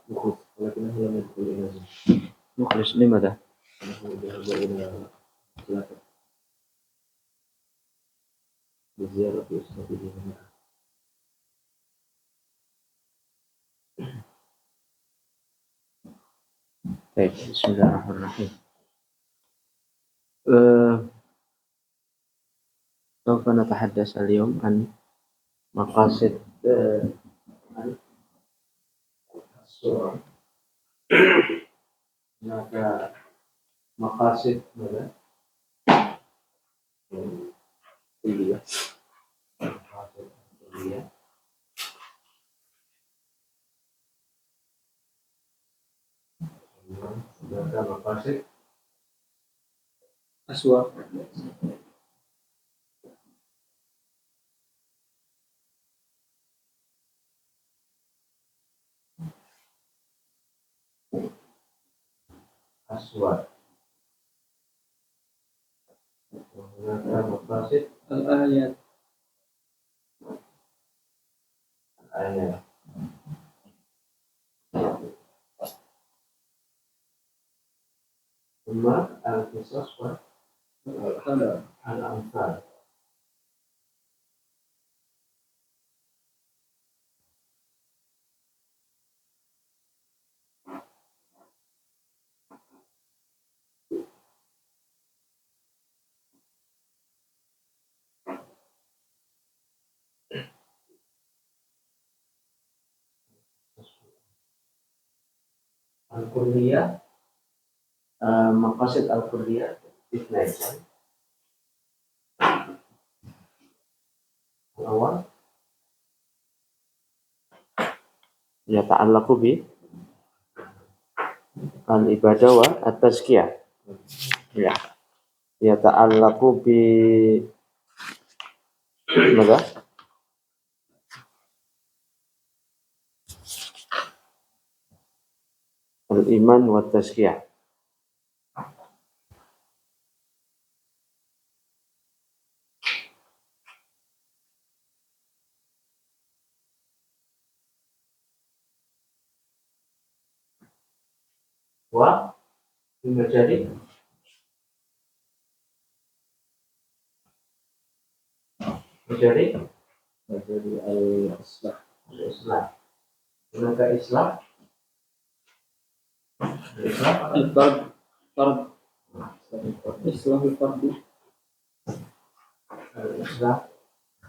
مخلص ولكنه لم يدخل إلى الجنة. مخلص لماذا؟ أنه ذهب إلى ثلاثة بزيارة أسرته هناك. طيب بسم الله الرحمن الرحيم. سوف نتحدث اليوم عن مقاصد السورة. هناك مقاصد ماذا؟ كلية. مقاصد كلية. هناك مقاصد أسواق. أسواق. وهناك مقاصد الآيات. الآيات. ثم القصص والأمثال. الكلية مقاصد الكلية اثنين. الأول يتعلق بالعبادة والتزكية. يتعلق ماذا؟ الإيمان والتزكية. ومجاري الإصلاح. هناك إصلاح الفرد. إصلاح الفرد. الإصلاح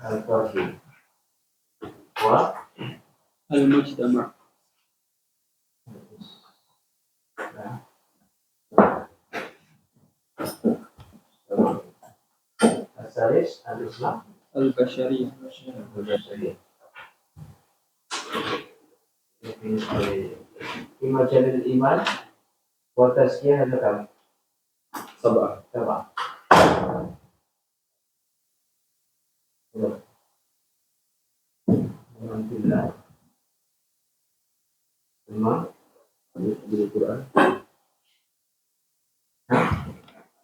الفردي والمجتمع. الثالث الإصلاح البشرية. في مجال الإيمان والتزكية هذا كم؟ 7. الحمد لله. ثم بالقرآن.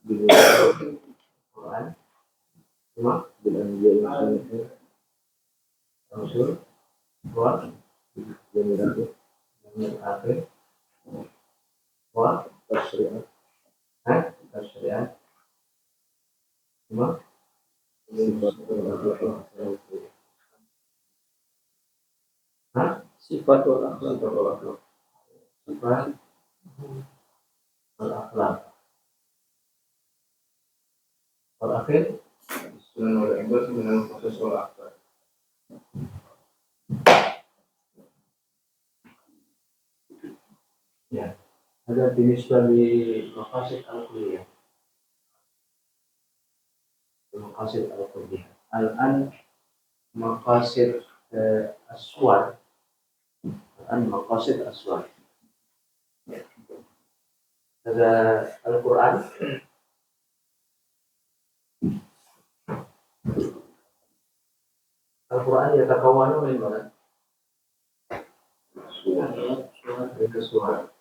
بالقرآن. ثم بالأنبياء والرسل. الرسول واليوم الآخر والتشريعات. التشريعات. ثم صفات والأخلاق. صفات والأخلاق. والأخير السنن والعبادة من القصص والأخبار. Ya, ada بالنسبة لمقاصد الكلية. مقاصد الكلية. الآن مقاصد السور. الآن مقاصد السور. هذا القرآن. القرآن يتكون من ماذا؟ سور.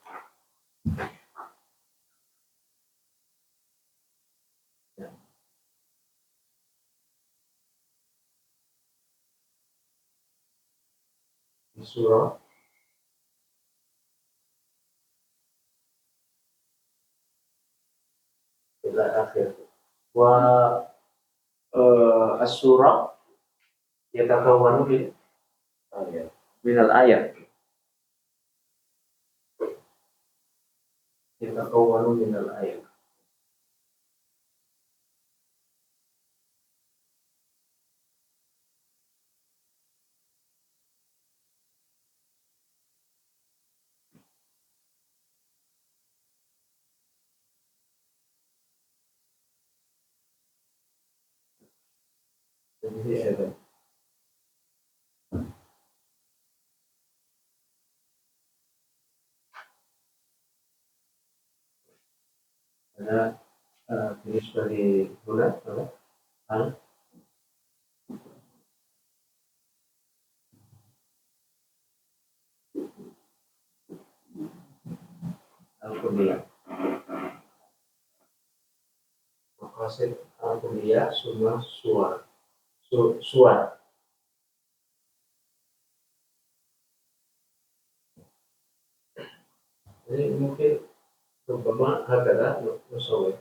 Surah terakhir. Wa as-surah yatakawwanu min al-ayat. Yatakawwanu min al-ayat. Jadi ada jenis dari bulan al al-kulliyah. Maqasid al-kulliyah semua suar. Jadi mungkin rubbama hakada nusawwir.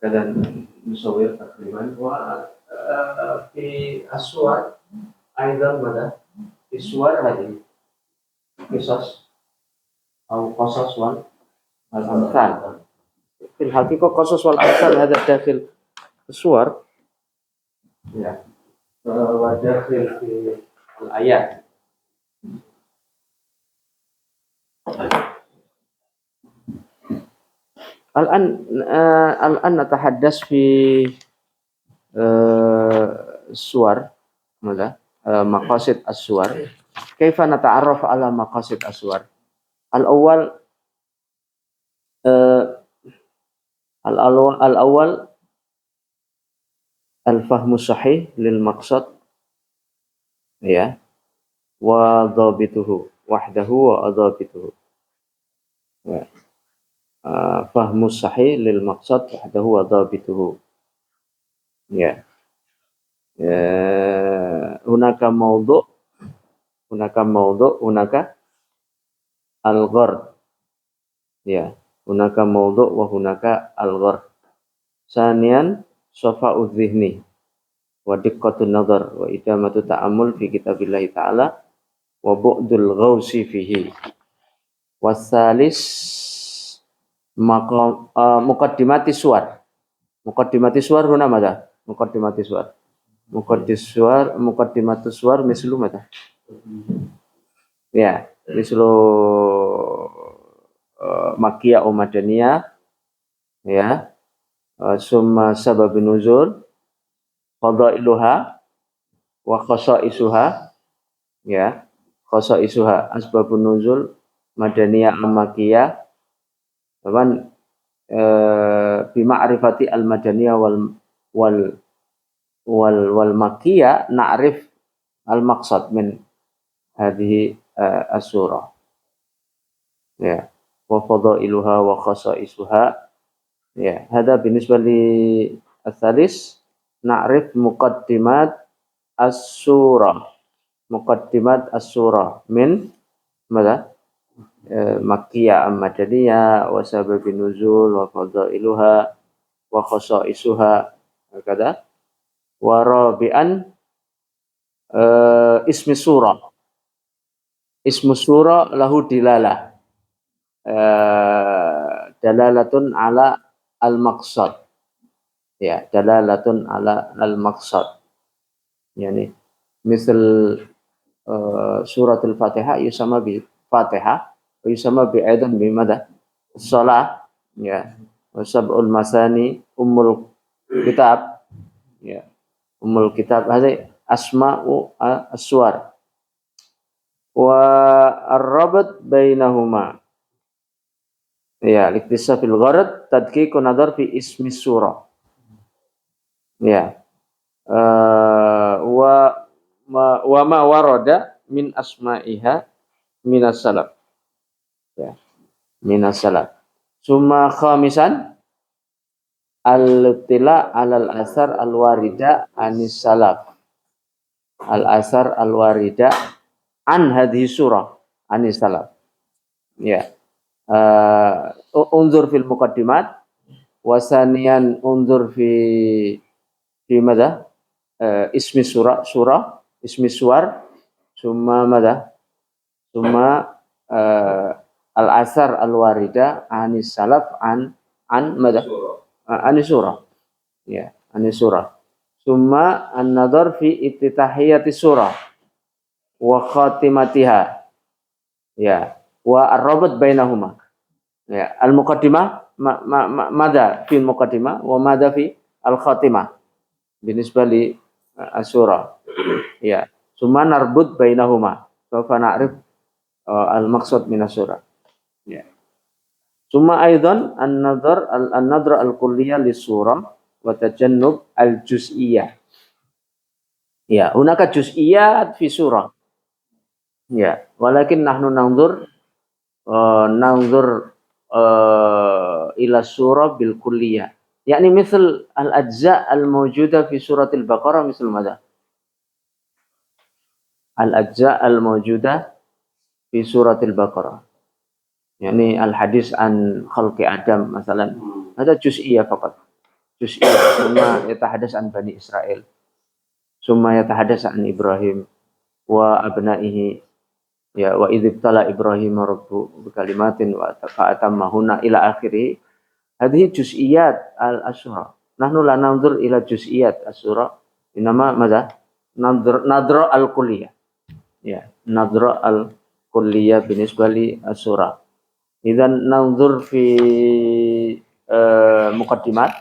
Dan musawir takriban wa fi aswar aidan mada fi suwar hadi qisas atau qasas wal amsal fil haqiqah qasas wal amsal hada dakhil suwar ya wa dakhil fi al ayat. الآن نتحدث في الصور مقاصد الصور. كيف نتعرف على مقاصد الصور؟ الأول الفهم الصحيح للمقصد ya wa dhabituhu wahdahu wa adhabituhu ya. Fahmu sahih lil maqsad wahdahu wa dhabituhu ya. Hunaka mawdu' hunaka al-ghard ya. Hunaka mawdu' wa hunaka al-ghard. Sanian safa'u dhihni wa diqqatun nazar wa idamatu ta'ammul fi kitabillahi ta'ala wa bu'dul ghausi fihi. Wasalis muqaddimati suwar. Muqaddimati suwar huna mada? Muqaddimati suwar. Muqaddimatu suwar mislu mada? Ya, mislu makkiyah wa madaniyah ya. Summa sababun nuzul fadailuha wa khasaisuha ya. Khasaisuha asbabun nuzul madaniyah makkiyah. Taban bi ma'rifati al-madaniyah wal makkiyah na'rif al-maqsad min hadhihi as-surah. Ya, wa fadailuha wa khasaisuha. Ya, hada binisbah li al-thalis na'rif muqaddimat as-surah. Muqaddimat as-surah min mada? Makkiyah am-madaniyah wa sababin nuzul wa fadailuha wa khasaisuha hakada. Wa rabi'an ismi surah. Ismu surah lahu dilalah. Dalalatun ala al-maqsad. Ya, dalalatun ala al-maqsad. Yani misal suratul Fatihah yusama bi Fatihah yusama bi aidan bi mada? Shalah ya. Wa sab'ul masani ummul kitab ya. Ummul kitab hadhi asma'u as-suwar. Wa ar-rabat bainahuma. Ya, liktisafil gharad tadqiqun nadar fi ismi surah. Ya. Wa ma warada min asma'iha minas salaf. Ya. Minas salaf. Summa khamisan al-tila alal asar al-warida anis salaf. Al-asar al-warida an hadhi surah anis salaf. Ya. Unzur fil muqaddimat wasanian unzur fi madha ismi ismi suar summa madha summa al-asar al-warida anis salaf an madha anis surah. Ya, anis surah. Summa an-nadhar fi iftitahiyati surah wa khatimatiha. Ya, wa ar-rabat bainahuma. Ya, al-muqaddimah madha fi al-muqaddimah wa madha fi al-khatimah binisbah li as-surah. Ya, summa narbut bainahuma. Sawfa na'rif al-maqsud min as-surah. Ya. Summa aidan an-nadhr al-kulliyah lis-surah wa tajannub al-juz'iyyah. Ya, hunaka juz'iyyat fi surah. Ya, walakin nahnu nanzur ila surah bil kulliyah. Yani misal al-ajza' al-mawjuda fi suratil Baqarah misal madha? Al-ajza' al-mawjuda fi suratil Baqarah. Yani al-hadis an khalqi Adam masalan. Ada juz'iyah faqat. Juz'iyah. Summa yatahadas an Bani Israel. Summa yatahadas an Ibrahim wa abnaihi. Ya, wa idzibtala Ibrahim rabbu bikalimatin wa fa'atammahuna ila akhirih. Hadhihi juz'iyat al-asyura. Nahnu la nanzur ila juz'iyat as-surah. Inama madha? Nadra al-kulliyah. Ya, nadra al-kulliyah binisbah li as-surah. Idzan nanzur fi muqaddimat,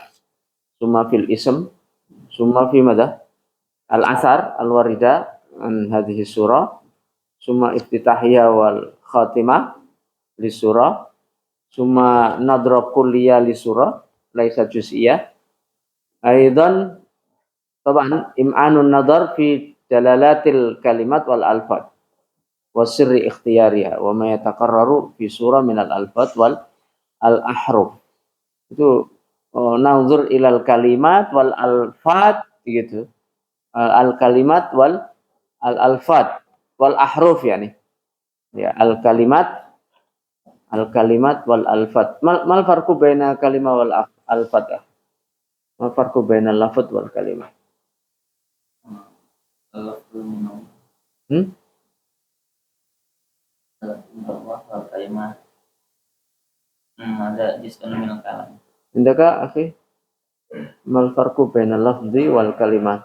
summa fil ism, summa fi madha? Al-asar al-warida an hadhihi surah. Summa iftitahiyah wal khatimah li surah, summa nadra kulliyah li surah laisa juz'iyah. Aidan taban im'anun nadar fi dalalatil kalimat wal alfat wa sirri ikhtiyariha wa ma yataqarraru fi surah min al alfat wal al ahruf. Itu nanzur ilal kalimat wal alfat gitu. Al kalimat wal al alfat wal ahruf yani. Ya, al kalimat wal alfat. Mal farqu baina kalimah wal alfat? Mal farqu baina lafadz wal kalimah? Kalimah ada juz'un min al-kalam. Indaka akhi mal farqu baina lafzi wal kalimah?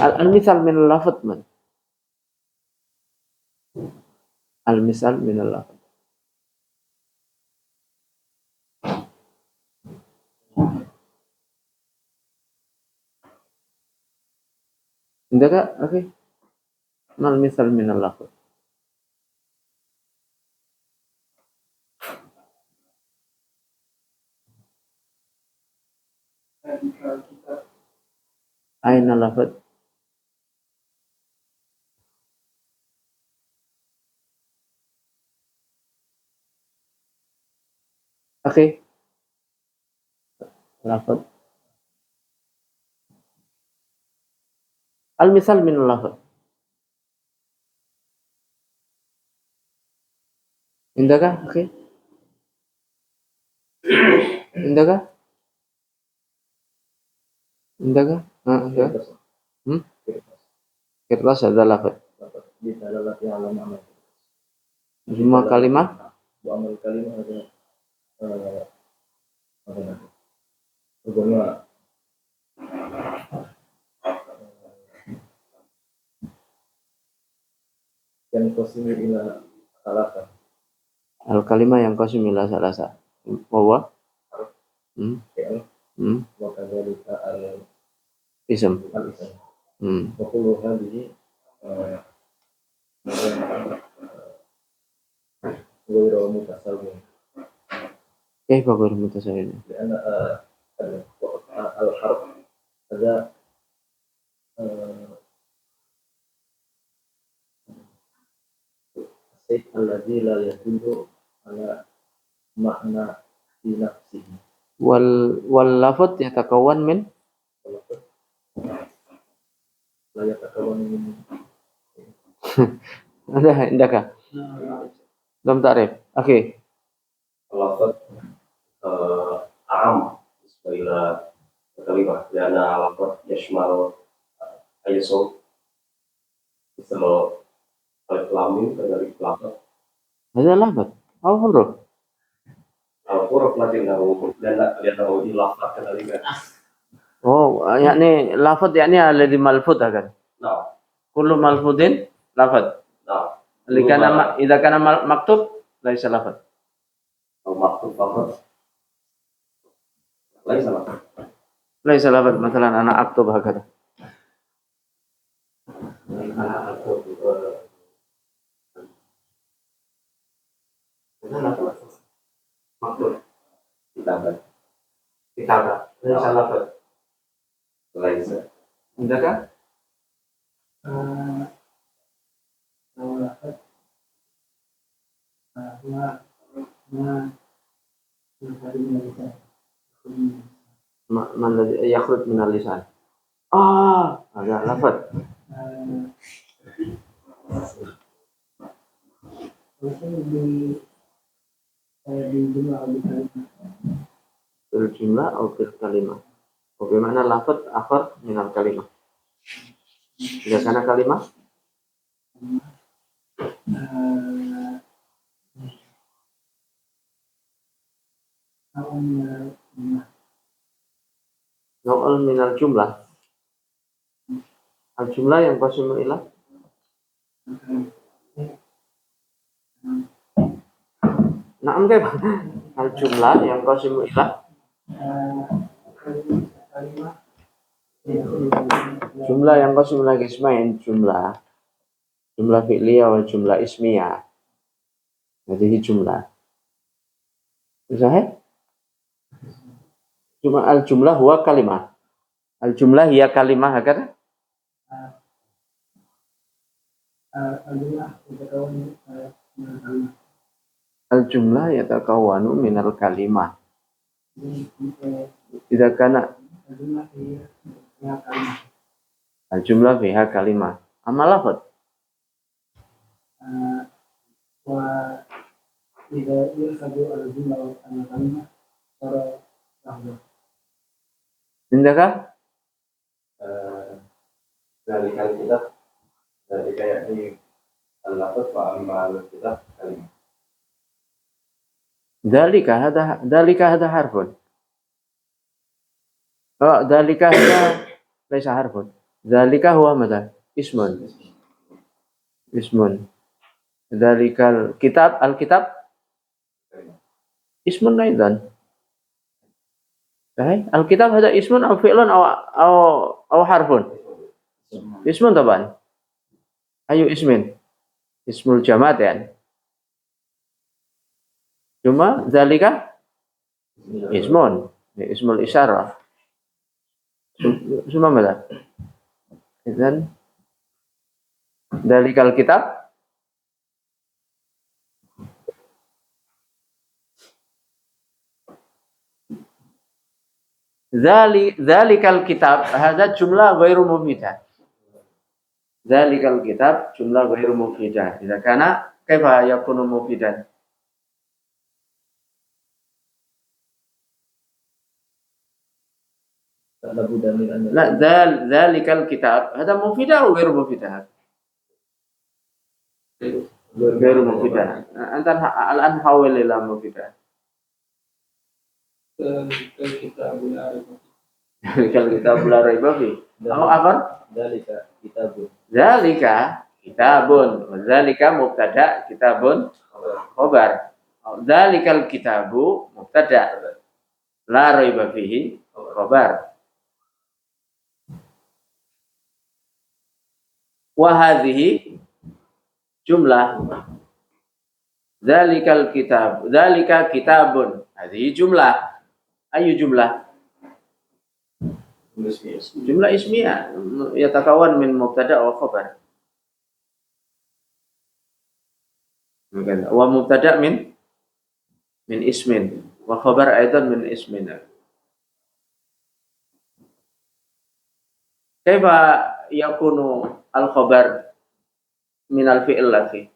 Al-misal min al-lafz man? Al-misal min al-lafz. Indaka akhi mal misal min al-lafz? Aina lafz? Akhi lafz. Al-misal min al-lafz. Indaka akhi? Indaka? Indaka? Indaka? Kirtas ada lafz. Di dalam yang lama Semua kalimah? Wa amal kalimah ada apa namanya? Agama yang kosimi ila salasa. Al-kalimah yang qasim ila salasa. Wa Fi'al wa kadzalika ism. al-ism. Wa kullu hadhihi ghairu mutasawwin. Kaifa ghairu mutasawwin? Karena al-harf ada Asy alladzi la yadullu ala makna fi nafsihi. wal lafadz yatakawan min La yatakawan min عندك لم تعرف أخي اللفظ أعم بالنسبة إلى الكلمة لأن اللفظ يشمل أي صوت مثل ألف لام ميم كذلك اللفظ هذا لفظ أو حروف الحروف لكنه لأنه لفظ كذلك. يعني لفظ يعني الذي ملفوظ هكذا نعم كل ملفوظ لفظ نعم اللي كان إذا كان مكتوب ليس لفظ أو مكتوب فقط ليس لفظ مثلا أنا أكتب هكذا مكتوب كتابة ليس لفظ ليس. عندك ما الذي يخرج من اللسان هذا لفظ الجملة أو في الكلمة وبمعنى لفظ آخر من الكلمة إذا كان كلمة نوع من الجملة الجملة ينقسم إلى نعم كيف الجملة ينقسم إلى جملة ينقسم إلى قسمين جملة فعلية والجملة اسمية هذه جملة صحيح الجملة هو كلمة الجملة هي كلمة هكذا الجملة يتكون من الكلمة إذا كان الجملة فيها كلمة أما لفظ إذا يركب الجملة والكلمة صار لفظا. عندك ذلك الكتاب ذلك يعني اللفظ وأما الكتاب كلمة. ذلك هذا حرف ذلك هذا ليس حرف ذلك هو ماذا اسم ذلك الكتاب اسم أيضا صحيح الكتاب هذا اسم أو فعل أو حرف اسم طبعا أي اسم الجماد يعني cuma ذلك اسم الإشارة ثم ماذا إذن ذلك الكتاب ذلك الكتاب هذا جملة غير مفيدة ذلك الكتاب جملة غير مفيدة إذا كان كيف يكون مفيدا لا ذلك الكتاب هذا مفيد أو غير مفيد غير مفيد أنت الآن حاول إلى مفيد الكتاب لا ريب فيه أو آخر ذلك كتاب وذلك مبتدأ كتاب خبر ذلك الكتاب مبتدأ لا ريب فيه خبر وهذه جملة ذلك كتاب هذه جملة أي جملة جملة اسمية يتكون من مبتدأ وخبر Wa mubtada min ismin wa khabar aidan min ismin. Kaifa yakunu al khabar min al fi'il akhi?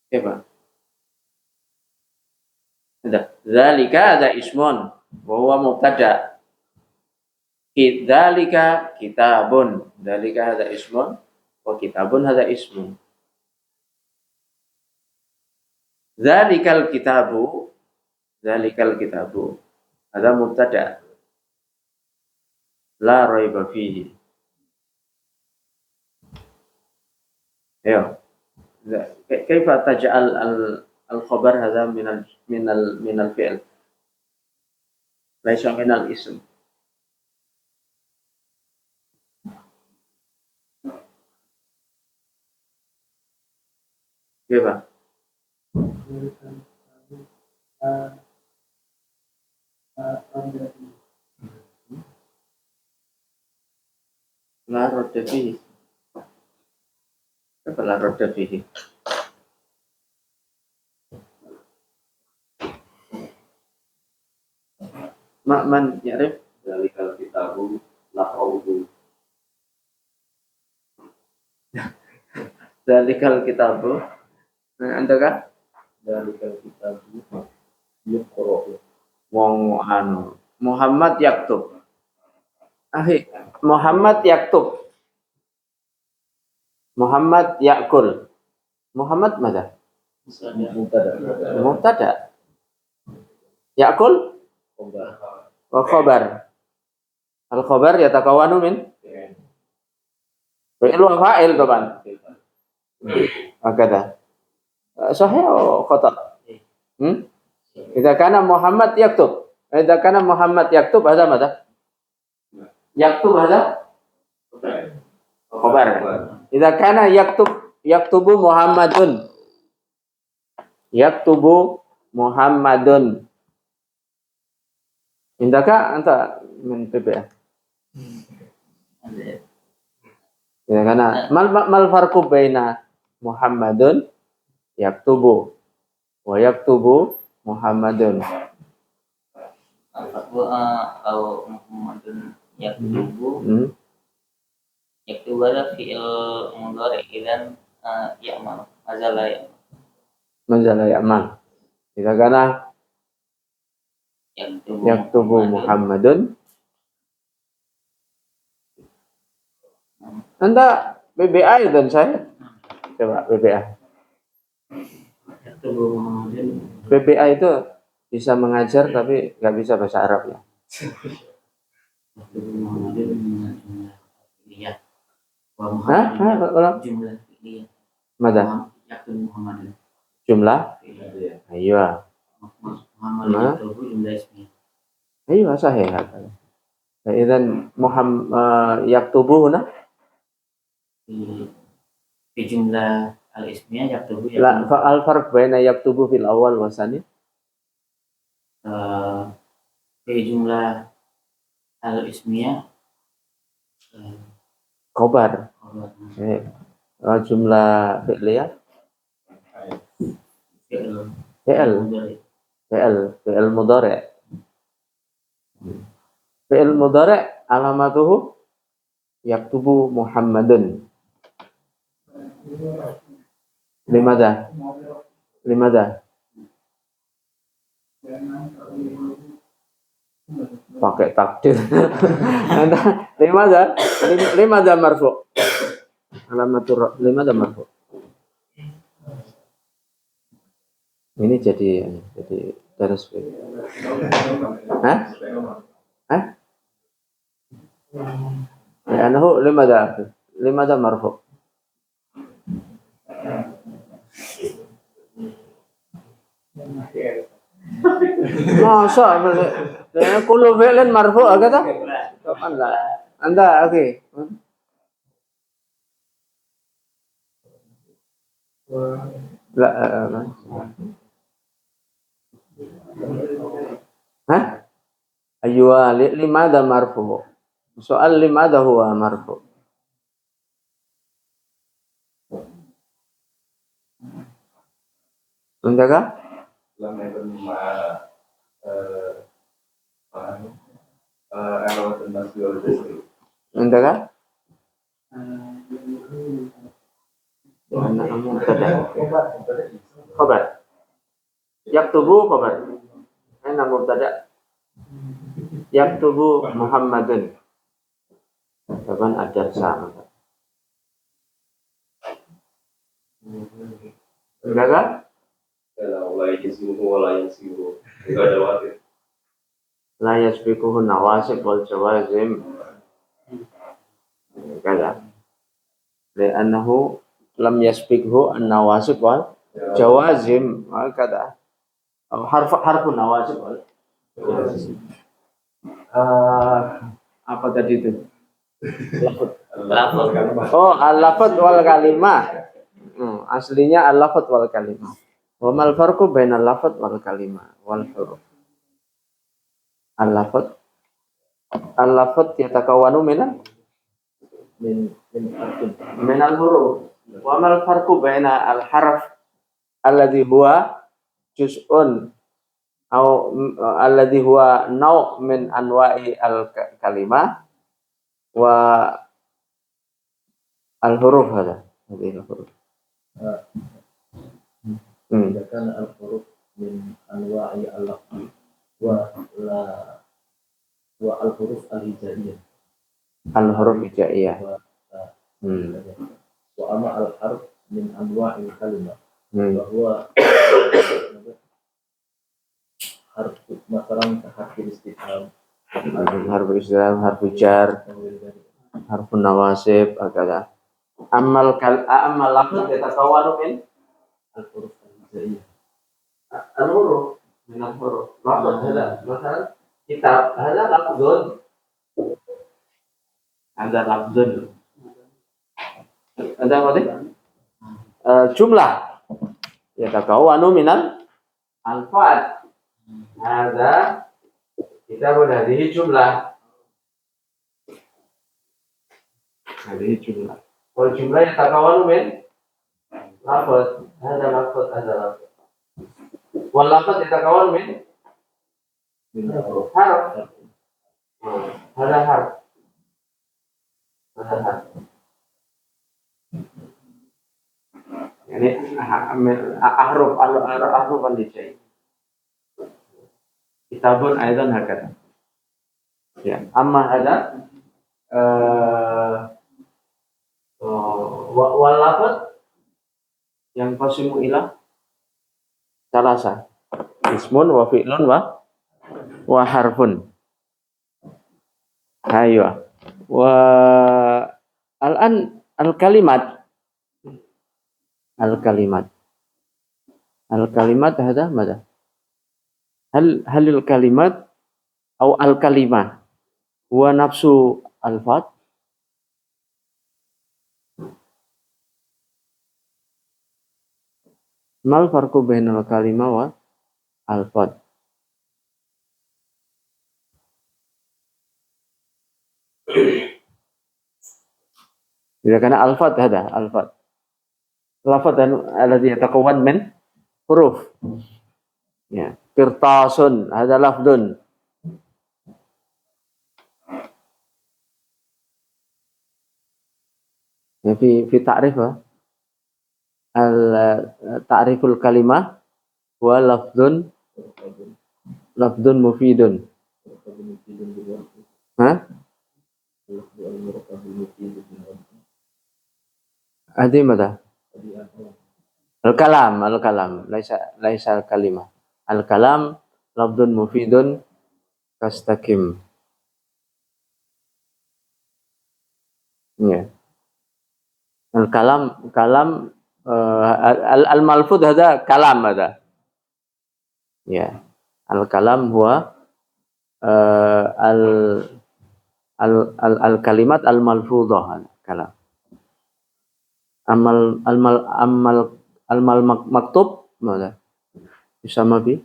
Kaifa? Dzalika ada ismun wa huwa mubtada. Dzalika kitabun. Dzalika ada ismun wa kitabun ada ismun. Dzalikal kitabu ada mubtada. La raiba fihi. Ayo. Kaifa taj'al al-khabar hadha min al-fi'l? Laisa min al-ism. Kaifa? La radda fihi. Kaifa la radda fihi? Man ya'rif Dzalikal kitabu laqauhu. Dzalikal kitabu. Andakah? Dzalikal kitabu yuqra'u. Wong anu Muhammad yaktub. Akhi, Muhammad yaktub. Muhammad yakul. Muhammad mana? Mubtada. Yakul wa khabar. Al khabar yatakawanu min fi'il wa fa'il kapan? Hakada. Sahih atau khata? Idza kana Muhammad yaktub. Idza kana Muhammad yaktub ada mada? Yaktub ada? Khabar. Idza kana yaktubu Muhammadun. Yaktubu Muhammadun. Indaka anta min PPA. Ya karena mal farqu baina Muhammadun yaktubu wa yaktubu Muhammadun. Kalau Muhammadun yaktubu yaktubu ada fi'il mudhari idzan ya'mal Mazala ya'mal. Jika kana yaktubu Muhammadun. Anda BBA dan saya. Coba BBA. yaktubu Muhammadun BBA itu bisa mengajar tapi nggak bisa bahasa Arab ya. yaktubu Muhammadun iya. Ulang. Jumlah fi'liyah. Mada? Yaktubu Muhammadun. Jumlah? Ayo. Muhammad yaktubu jumlah ismiyah. Ayo sahih. Idzan Muhammad yaktubu huna Di jumlah al-ismiyah yaktubu la al farq baina yaktubu fil awal wa sani. Di jumlah al-ismiyah Khobar. Jumlah fi'liyah fi'il mudhari. Fi'il mudhari alamatuhu yaktubu Muhammadun. Limada? Pakai takdir. Limada marfu. Alamatur limada marfu. Ini jadi terus. Hah? Anahu limada marfu. Masa kullu fi'lin marfu kata? Kapan lah? Anda oke. La Aywa limada marfu. Soal limada huwa marfu. Enggak? lam yakun alamat nasbi wal jazm. Enggak? yang Mubtada. Khabar. Yaktubu khabar. Aina mubtada. Yaktubu Muhammadun. Kapan ajar sama. Enggak? Kalau mulai jazmuhu wala yansibu. Enggak ada wakil. La yasbiquhu nawasib wal jawazim. Kaza. Li'annahu lam yasbiqhu an-nawasib wal jawazim. Kaza. Harfu nawasib wal jawazim. Apa tadi itu? Lafaz. Oh, al-lafaz wal kalimah. Aslinya al-lafaz wal kalimah. Wa mal farqu bainal lafaz wal kalimah wal huruf. Al-lafaz yatakawanu min harfin min al-huruf. Wa mal farqu baina al-harf alladhi huwa juz'un atau alladhi huwa naw' min anwa'i al-kalimah wa al-huruf hada. Hadhihi al-huruf. إذا كان الحروف من أنواع اللفظ والحروف الهجائية Al-huruf hijaiyah. وأما الحرف من أنواع الكلمة وهو حرف مثلا كحرف الاستفهام Harfu islam, harfu jar, harfu nawasib, agak. Amal lafaz yatakawanu min الحروف الهجائية al-huruf min al-huruf. Lafaz hada, masalan kitab hada lafzun. Ada lafzun. Ada apa tadi? Jumlah yatakawanu min al-alfaz. Hada kitab hadhihi jumlah. Hadhihi jumlah. Wal jumlah yatakawanu min lafaz. Hada lafaz, hada lafaz. Wal lafaz yatakawanu min harf. Hada harf. Hada harf. Yani ahruf al-hijai. Kitabun aidan hakata. Ya, amma hada wal lafaz yang qasimu ila salasa. Ismun wa fi'lun wa harfun. Aywa. Wa al-an al-kalimat hada mada? Hal al-kalimat atau al-kalimah huwa nafsu al-fat? Mal farqu bainal kalimah wa al-fat? Jika kana al-fat hada al-fat. Lafaz alladhi yatakawwan min huruf. Ya, qirtasun hada lafdun. Ya, fi ta'rif ta'riful kalimah wa lafdun mufidun. Ha? Adi mada? Al-kalam, laisa al-kalimah. Al-kalam lafdun mufidun kastaqim. Ya. Al-kalam al-malfuz hada kalam hada. Ya. Al-kalam huwa al-kalimat al-malfudhah kalam. Amal maktub mana? Bisa bi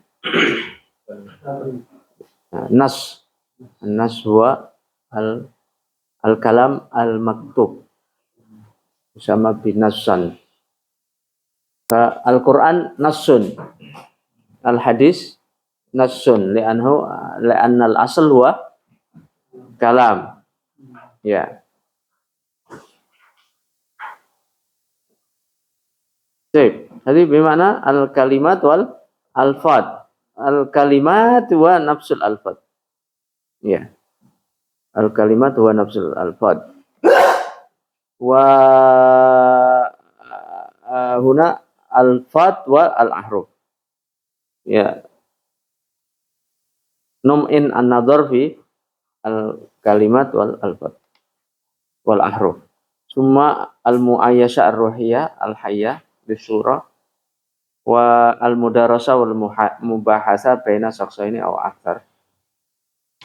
nas An-nas huwa al-kalam al-maktub. Sama binassan. Al-Quran nassun. Al-hadis nassun. Li'anna al-asl huwa kalam. Ya. Baik. Jadi bagaimana al-kalimat wal alfad. Al-kalimat wa nafsul alfad. Ya. Al-kalimat wa nafsul alfad. Wa huna al-fad wa al-ahruf. Ya. Num'in an-nadhar fi al-kalimat wal alfad wal ahruf. Summa al-mu'ayyasha ar-ruhiyah al-hayyah bisurah wa al-mudarasa wal mubahasa baina shakhsaini aw akthar.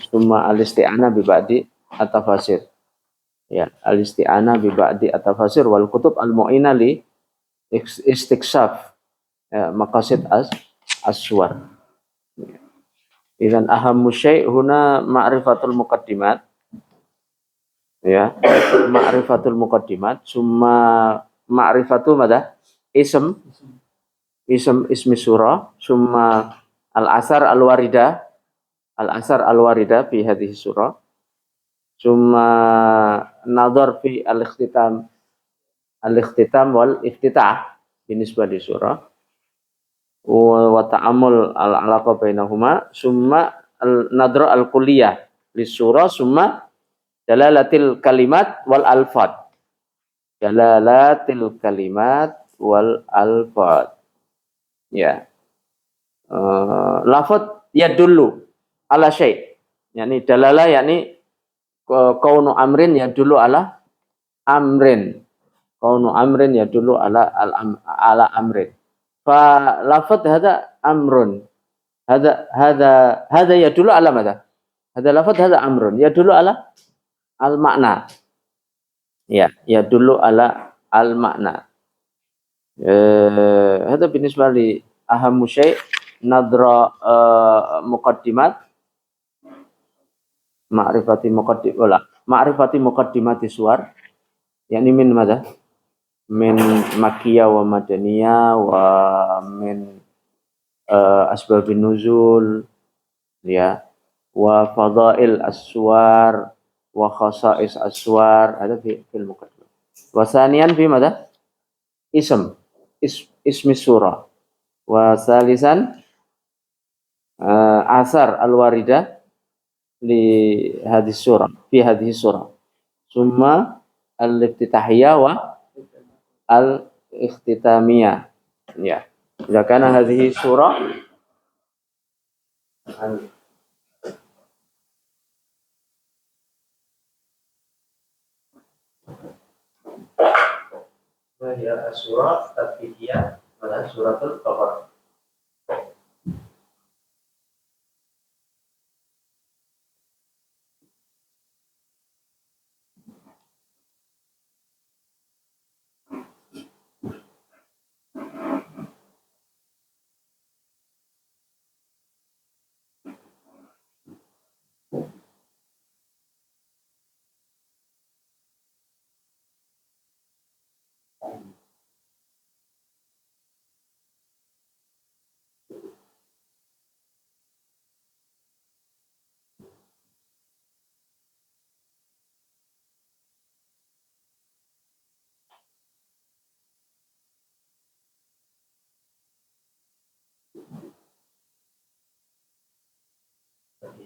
Summa al-isti'anah bi ba'di at-tafasir. Ya, al-isti'anah bi ba'di at-tafasir wal kutub al-mu'ina li istiqsaf maqasid as-suwar. Idzan ahammu syai' huna ma'rifatul muqaddimat. Ya, ma'rifatul muqaddimat, summa ma'rifatu madha? Ismi surah, summa al-asar al-warida fi hadhihi surah. Summa nadhar fi al-ikhtitam wal iftitah binisbah di surah. Wa ta'amul al-alaqa bainahuma, summa al-nadra al-kulliyah lis-surah, summa dalalatil kalimat wal alfad. Dalalatil kalimat wal alfad. Ya. Lafaz yadullu ala syai'. Yani dalala yakni kaunu amrin yadullu ala amrin. Kaunu amrin yadullu ala amrin. Fa lafaz hada amrun. Hada yadullu ala madha? Hada lafaz hada amrun yadullu ala al makna. Ya, yadullu ala al makna. Hada binisbah li ahammu syai' nadra muqaddimat ma'rifati muqaddimati suwar, yakni min madha? Min makkiyah wa madaniyah wa min asbabin nuzul, ya, wa fadail as-suwar wa khasa'is as-suwar, ada fil muqaddimah. Wa thaniyan fi madha? Ismi surah. Wa salisan asar al-waridah li hadis surah, fi hadis surah. Summa al-iftitahiyah wa al-ikhtitamiyah. Ya. Jika kana hadhihi surah ya surah at-tibiyah pada suratul Baqarah.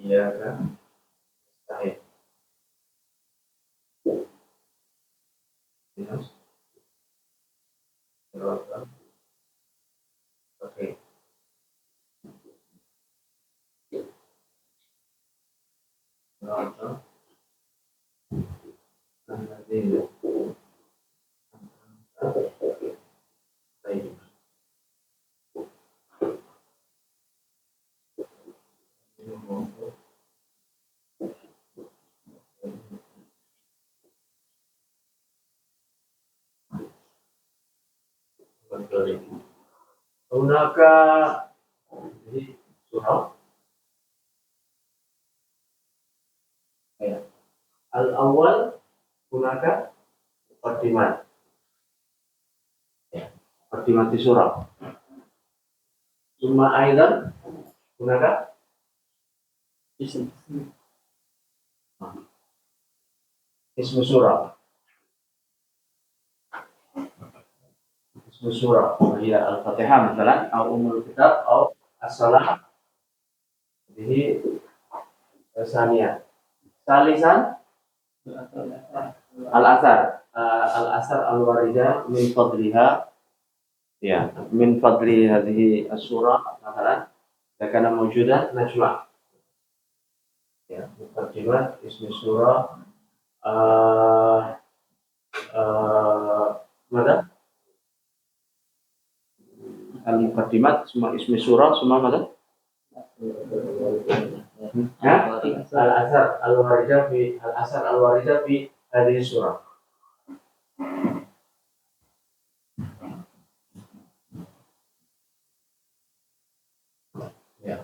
Iya kan? Baik. Yes. Oke. Hunaka jadi surah Ya. Al-awwal gunakan muqaddimat. Ya, muqaddimat surah. Summa aidan gunakan ism surah. Ismu surah, وهي الفاتحة مثلا أو أم الكتاب أو الصلاة. Jadi ثانيا ثالثا الأثر الواردة من فضلها ya من فضل هذه السورة مثلا إذا كان موجودا نجمع ya مقدمة اسم السورة ماذا المقدمات ثم اسم السورة ثم ماذا الأثر الواردة في هذه السورة. Ya.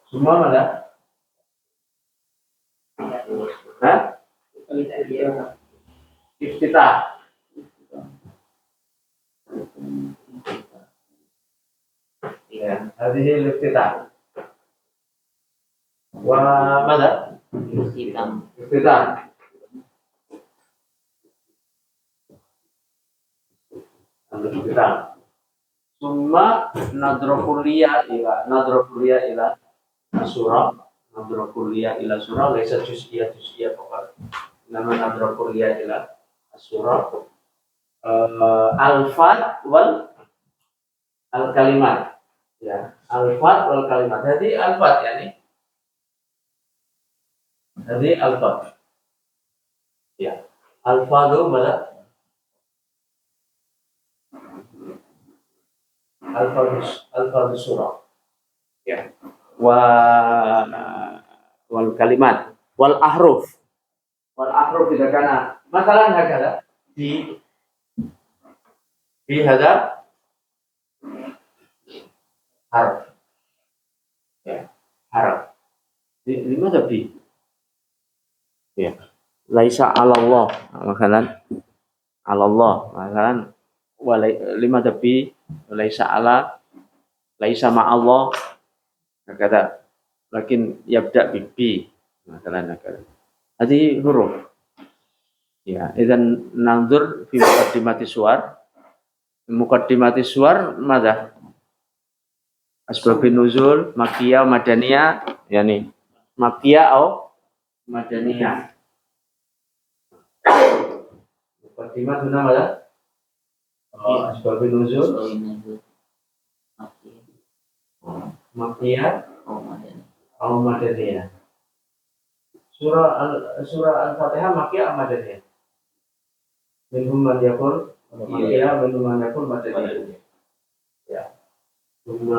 Semua mana? Iftitah. Ya, هذه الافتتاح. وماذا؟ افتتاح. الافتتاح. ثم نظر كلية إلى السورة. نظر كلية إلى السورة ليست جزئية فقط. إنما نظر كلية إلى السورة. الفاظ والكلمات. Ya, alfat wal kalimat. Jadi alfat ya nih. Jadi alfat. Ya. Alfadu mana? Alfadus surah. Ya. Wal kalimat wal ahruf. Wal ahruf tidak kana. Masalah hakala di hada harf. Ya, harf. Di mana bi? Ya. Laisa 'ala Allah, makanan 'ala Allah, makanan lima bi laisa 'ala laisa ma Allah. Kata lakin yabda bi makanan kata. Hadi huruf. Ya, idzan nanzur fi muqaddimati suwar. Muqaddimati suwar madza? Asbabun nuzul makkiyah madaniyah yani makkiyah atau madaniyah. Muqaddimah itu namanya asbabun nuzul makkiyah atau madaniyah. Surah Al-Fatihah makkiyah atau madaniyah? Minhum man yaqul makkiyah, minhum man yaqul madaniyah. Ya. ثم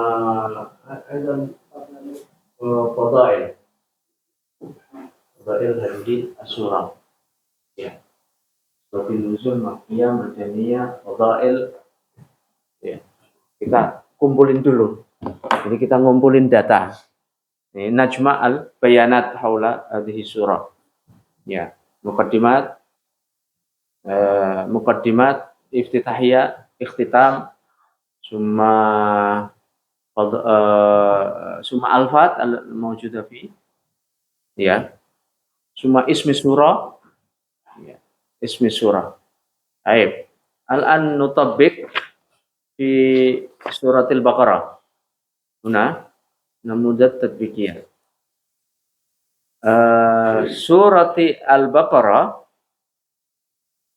أيضا فضائل هذه السورة ya seperti nuzul makkiyah madaniyah fadail ya kita kumpulin dulu jadi kita ngumpulin data ini najma al bayanat haula hadhihi surah ya muqaddimat iftitahiyah ikhtitam summa alfat al-mawjudah fi ya summa ismi surah ya ismi surah baik al-an nutabbiq fi suratil baqarah huna namudat tatbiqiyah surati al-baqarah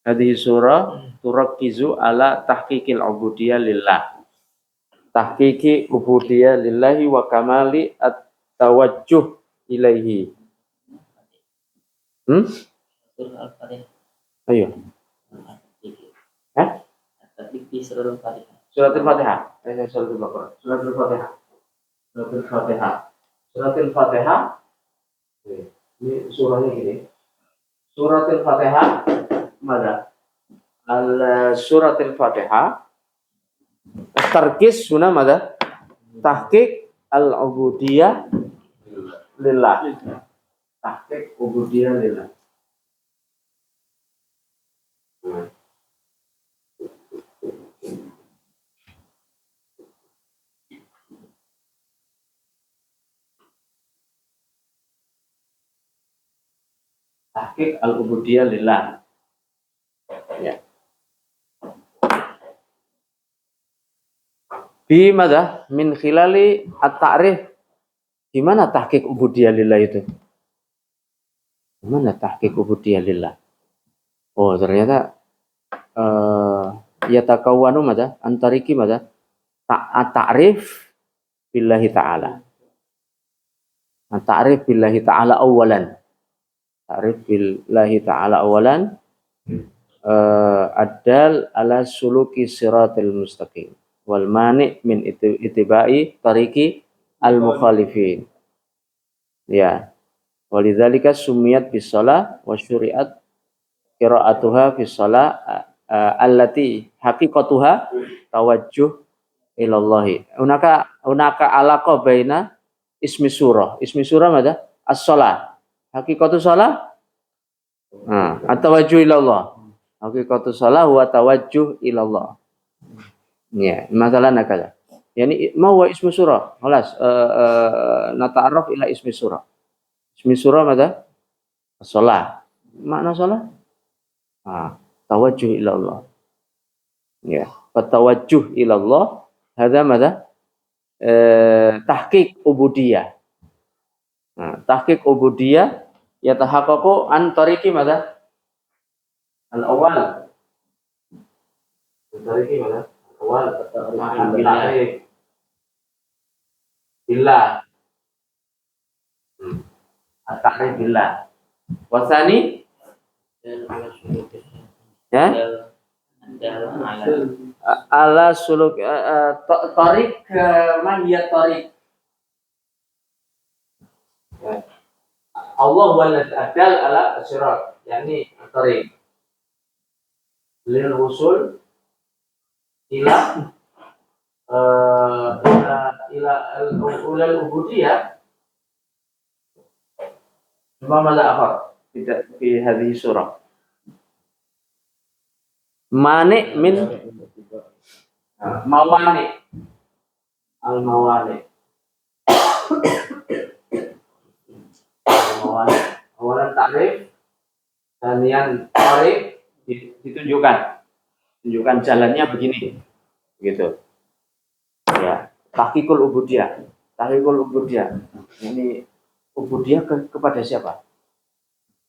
hadhihi surah turakkizu ala tahqiqil ubudiyah lillah tahqiqi ubudiyah lillahi wa kamali at-tawajjuh ilaihi. Ayo. Suratul Fatihah. Suratul Baqarah. Suratul Fatihah. Ini surahnya gini. Suratul Fatihah mana? Suratul Fatihah tarkis sunnah mada tahqiq al-ubudiyah lillah tahqiq ubudiyah lillah. Tahqiq al-ubudiyah lillah. Ya. Bi madza min khilali at-ta'rif. Gimana tahqiq ubudiyah lillah itu? Gimana tahqiq ubudiyah lillah? Oh, ternyata yatakawwanu madza antariki madza ta'rif billahi ta'ala. Ta'rif billahi ta'ala awalan. Ta'rif billahi ta'ala awalan adal ala suluki siratil mustaqim wal mani' min itibai tariqi al mukhalifin. Ya. Walidzalika sumiyat bis shalah wa syuri'at qira'atuha fi shalah allati haqiqatuha tawajjuh ilallahi. Unaka alaqa baina ismi surah. Ismi surah mana? As-shalah. Haqiqatu shalah at-tawajjuh ilallah. Haqiqatu shalah wa tawajjuh ilallah. Ya, masalah nakala. Yani ma huwa ismu surah? Khalas nata'arraf ila ismi surah. Ismi surah mana? As-shalah. Makna shalah? Tawajjuh ilallah. Ya, tawajjuh ilallah hadza madza? Tahqiq ubudiyah. Tahqiq ubudiyah yatahaqqaqu an tariqi madza? Al-awwal. Tariqi madza? Al-awwal ta'rif billah. At-ta'rif billah. Wasani ya? Ala suluk tariq man hiya tariq. Allah walad adal ala sirat, yani tariq lil wusul ila al-ubudiyah. Mada akhar tidak fi hadhihi surah. Mani min mawani al-mawani. Awalan ta'rif, kemudian tariq tunjukkan jalannya begini, gitu. Ya, tahqiqul ubudiyah. Ini ubudiyah kepada siapa?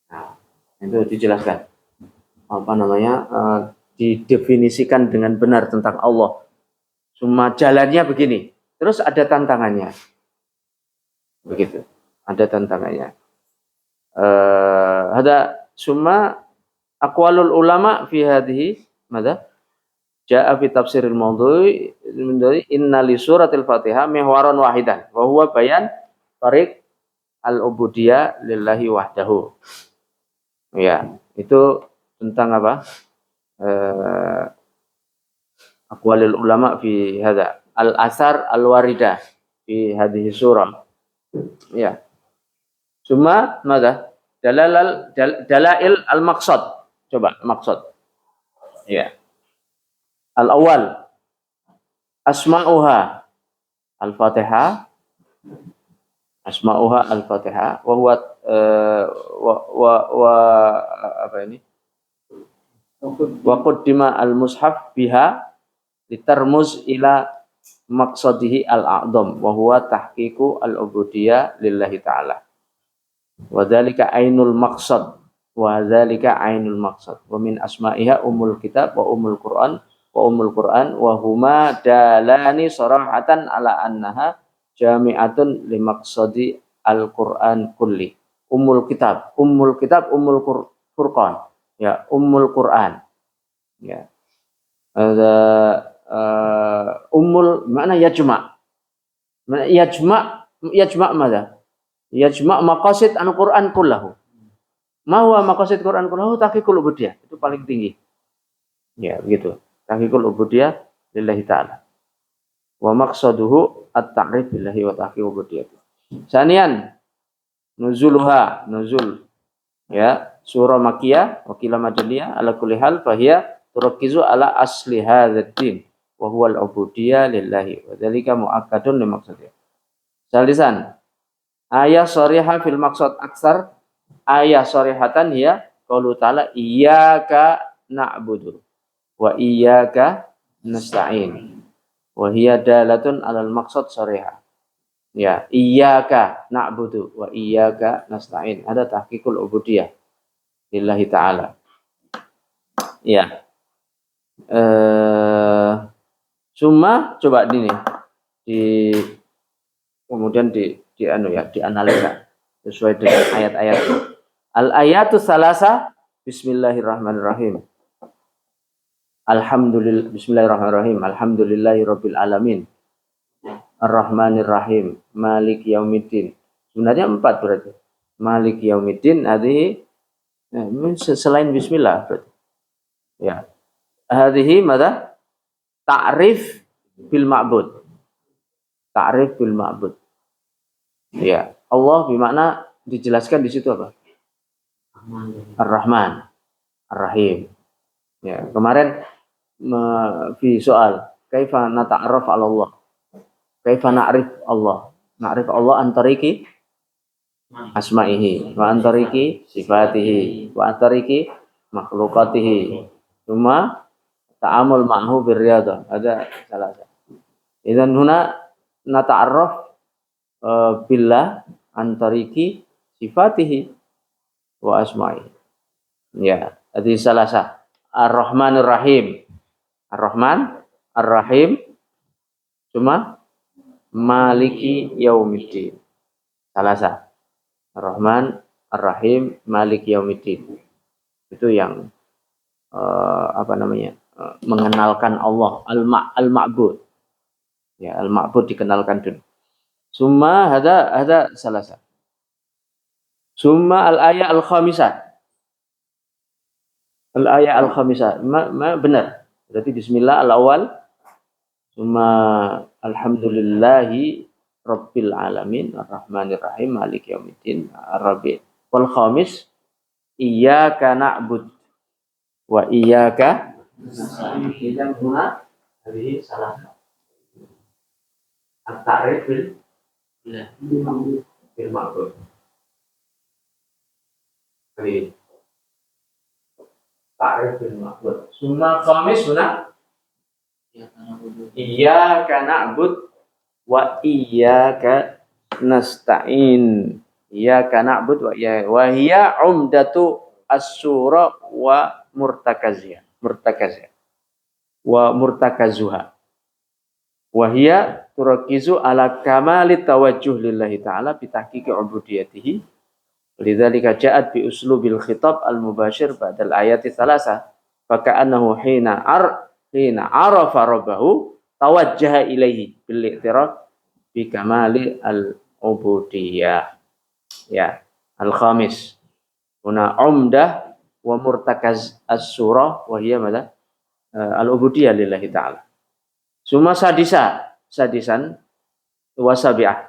Nah, itu dijelaskan. Apa namanya? Didefinisikan dengan benar tentang Allah. Cuma jalannya begini. Terus ada tantangannya. Begitu. Ada tantangannya. Ada summa aqwalul ulama fi hadhihi madza? Ja'a fi tafsiril mawdu'i inna li suratil Fatihah mihwaran wahidan wa huwa bayan tariq al-ubudiyah lillahi wahdahu. Ya, itu tentang apa? Aqwalul ulama fi hadza al-asar al-waridah fi hadhihi surah. Ya. Cuma madza? Dalail al-maqsad. Coba maksud. Ya. Al-awwal asma'uha al-Fatihah. Asma'uha al-Fatihah wa huwa apa ini? Wa qaddima al-mushaf biha litarmuz ila maqsadihi al-a'dham wa huwa tahqiqu al-ubudiyah lillahi ta'ala. Wa dzalika ainul maqsad wa dzalika ainul maqsad. Wa min asma'iha umul kitab wa umul Qur'an wa huma dalani sarahatan ala annaha jami'atun li maqsadi al-Qur'an kulli. Umul kitab, umul Furqan. Ya, umul Qur'an. Ya. Umul makna yajma'. Yajma' madza? Yajma' maqasid al-Qur'an kullahu. Ma huwa maqasid Qur'an kullahu? Tahqiqul ubudiyah. Itu paling tinggi. Ya, begitu. Tahqiqul ubudiyah lillahi ta'ala. Wa maqsaduhu at-ta'rif billahi wa tahqiqul ubudiyah. Sanian nuzuluha, nuzul. Ya, surah Makkiyah, wa qila madaniyah, ala kulli hal fahiya turakkizu ala asli hadzal din wa huwa al-ubudiyyah lillahi wa dzalika muakkadun li maqsadih. Salisan, ayat sharihah fil maqsad aksar, ayat sharihatan hiya qaulu ta'ala iyyaka na'budu wa iyyaka nasta'in. Wa hiya dalatun 'alal maqsad sharihah. Ya, iyyaka na'budu wa iyyaka nasta'in. Ada tahqiqul ubudiyah lillahi ta'ala. Ya. Cuma coba ini kemudian dianalisa sesuai dengan ayat-ayat. Al-ayatu salasa bismillahirrahmanirrahim. Bismillahirrahmanirrahim. Alhamdulillahi rabbil alamin. Ar-Rahmanir Rahim, Malik Yaumiddin. Sebenarnya 4 berarti. Malik Yaumiddin hadhihi selain bismillah berarti. Ya. Hadhihi madza? Ta'rif bil ma'bud. Ta'rif bil ma'bud. Ya, Allah bermakna dijelaskan di situ apa? Ar-Rahman, Ar-Rahim. Ya, kemarin fi soal kaifa nata'arraf 'ala Allah? Kaifa na'rif Allah? Na'rif Allah antariki asma'ihi wa antariki sifatihi wa antariki makhlukatihi. Cuma ta'amul ma'hu birriyadah. Ada salah. Idzan huna nata'arraf billah antariki sifatihi wa asma'ihi. Ya, jadi salah satu Ar-Rahmanir Rahim. Ar-Rahman, Ar-Rahim. Cuma Maliki Yaumiddin. Salah satu. Ar-Rahman, Ar-Rahim, Maliki Yaumiddin. Itu yang mengenalkan Allah, al-ma'bud. Ya, al-ma'bud dikenalkan dulu. Summa hada salah satu. Summa al-ayat al-khamisah. Al-ayat al-khamisah. Benar. Berarti bismillah al-awwal. Summa alhamdulillahi rabbil alamin ar-rahmanir rahim maliki yaumiddin ar-rabi'. Wal khamis iyyaka na'bud wa iyyaka nasta'in. Idzan huna hadhihi salah. At-ta'rif bil ma'bud. Ini ta'rif bil ma'bud. Summa khamis huna iyyaka na'bud wa iyyaka nasta'in. Iyyaka na'bud wa iyyaka wa hiya umdatu as-sura wa murtakaziha. Wa murtakazuha. Wa hiya turakizu ala kamali tawajjuh lillahi ta'ala bi tahqiqi ubudiyatihi. Lidzalika ja'at bi uslubil khitab al-mubashir ba'dal ayati thalatha. Faka'annahu hina arafa rabbahu tawajjaha ilaihi bil i'tiraf bi kamali al-ubudiyah. Ya, al-khamis. Huna umdah wa murtakaz as-surah wa hiya madza? Al-ubudiyah lillahi ta'ala. Summa sadisan wa sabi'ah.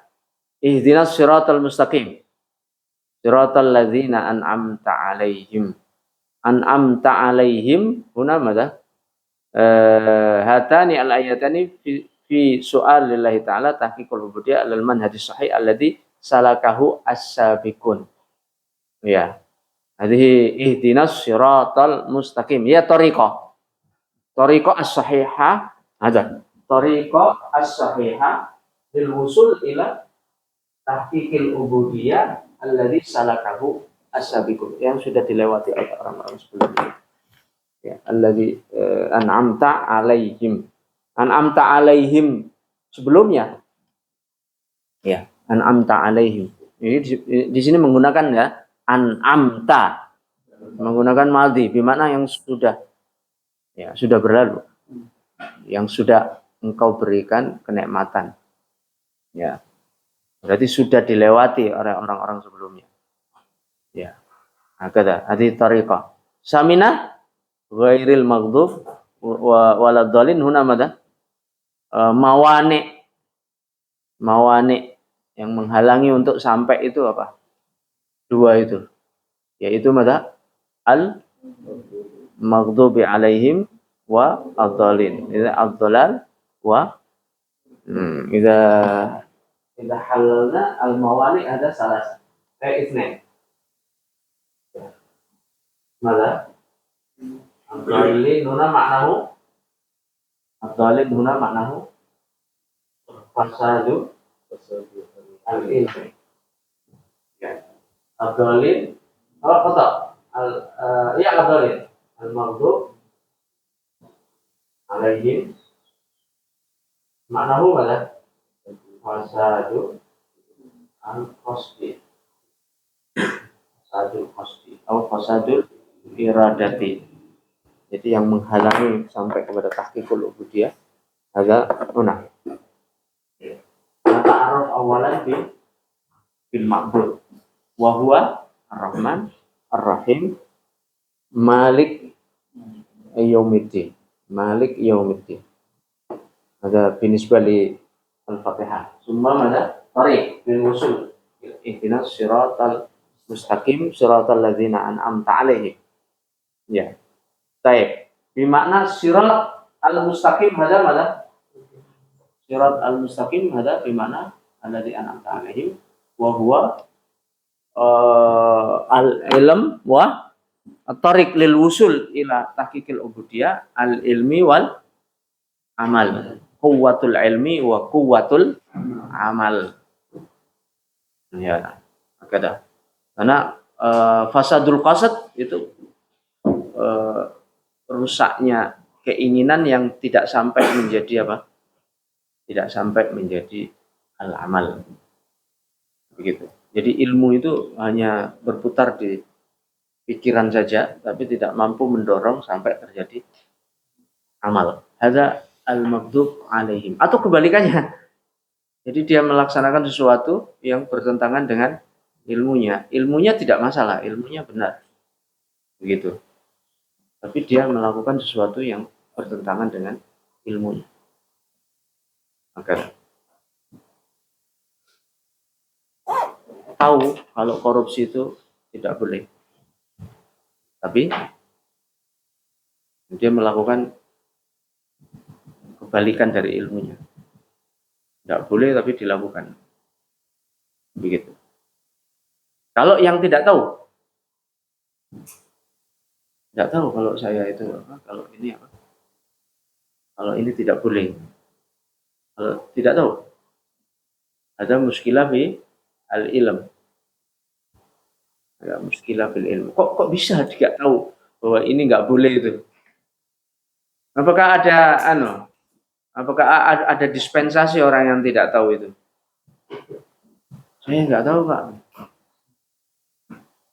Ihdinas siratal mustaqim. Siratal ladzina an'amta 'alaihim. An'amta 'alaihim huna madza? Hatani al-ayatani fi su'al lillahi ta'ala tahqiqul ubudiyah alal manhajis sahih alladhi salakahu as-sabiqun. Ya. Hadhihi ihdinas siratal mustaqim. Ya tariqah. Tariqah as-sahihah. Ada. Tariqah as-sahihah lil wusul ila tahqiqil ubudiyah alladhi salakahu as-sabiqun. Yang sudah dilewati oleh orang-orang sebelumnya. Ya, alladzi an'amta 'alaihim. An'amta 'alaihim sebelumnya. Ya, an'amta 'alaihim. Ini di sini menggunakan ya an'amta. Menggunakan madhi bermakna yang sudah berlalu. Yang sudah engkau berikan kenikmatan. Ya. Berarti sudah dilewati oleh orang-orang sebelumnya. Ya. Hakada, hadhihi tariqah. Saminah ghairil maghdub waladhdallin huna madza? Mawani yang menghalangi untuk sampai itu apa? dua itu, yaitu mada al maghdubi alaihim wa ad-dhalin. Idza ad-dhalal wa idza halalna al-mawani ada salah. Itsnain. Mada ad-dhalin huna maknahu ad-dhalin huna maknahu fasadu al-ilmi. Ya. Ad-dhalin kata ad-dhalin al-maghdub alaihim maknahu mada fasadu al-qasdi fasadul qasdi atau fasadul iradati, jadi yang menghalangi sampai kepada tahqiqul ubudiyah ada una ta'aruf awalan bil ma'bud wa huwa ar-rahman ar-rahim malik yaumiddin ada binisbah li al-fatihah summa mana tariq bil wusul ihdinas siratal mustaqim siratal ladzina an'amta alaihim. Ya. Baik. Bermakna sirat al-mustaqim hada mana? Sirat al-mustaqim hada bermakna alladzi an'amta alaihim wa huwa al-ilm wa at-tariq lil wusul ila tahqiqil ubudiyah al-ilmi wal amal. Quwwatul ilmi wa quwwatul amal. Ya. Ada. Karena fasadul qasad itu rusaknya keinginan yang tidak sampai menjadi apa? Tidak sampai menjadi al-amal. Begitu. Jadi ilmu itu hanya berputar di pikiran saja, tapi tidak mampu mendorong sampai terjadi amal. Hadza al-maghdub alaihim. Atau kebalikannya. Jadi dia melaksanakan sesuatu yang bertentangan dengan ilmunya. Ilmunya tidak masalah, ilmunya benar. Begitu. Tapi dia melakukan sesuatu yang bertentangan dengan ilmunya. Maka tahu kalau korupsi itu tidak boleh. Tapi dia melakukan kebalikan dari ilmunya. Tidak boleh tapi dilakukan. Begitu. Kalau yang tidak tahu kalau saya itu apa, kalau ini apa, kalau ini tidak boleh, kalau tidak tahu, ada muskilah fi al-ilm, ada muskilah fil ilm. Kok bisa tidak tahu bahwa ini nggak boleh itu? Apakah ada dispensasi orang yang tidak tahu itu? Saya nggak tahu, Pak.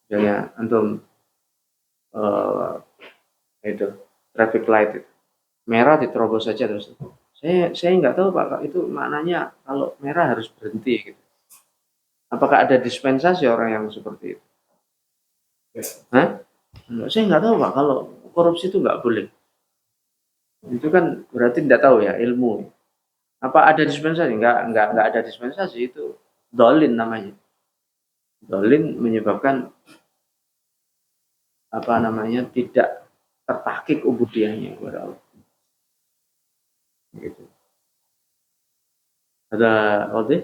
Misalnya antum itu traffic light itu merah diterobos saja terus. Saya nggak tahu, Pak, itu maknanya kalau merah harus berhenti gitu. Apakah ada dispensasi orang yang seperti itu? Hah? Saya nggak tahu, Pak, kalau korupsi itu nggak boleh. Itu kan berarti tidak tahu ya ilmu. Apa ada dispensasi? Enggak ada dispensasi, itu dolin namanya. Dolin menyebabkan tidak tertahqiq ubudiyahnya kepada Allah. Gitu. Ada wadih?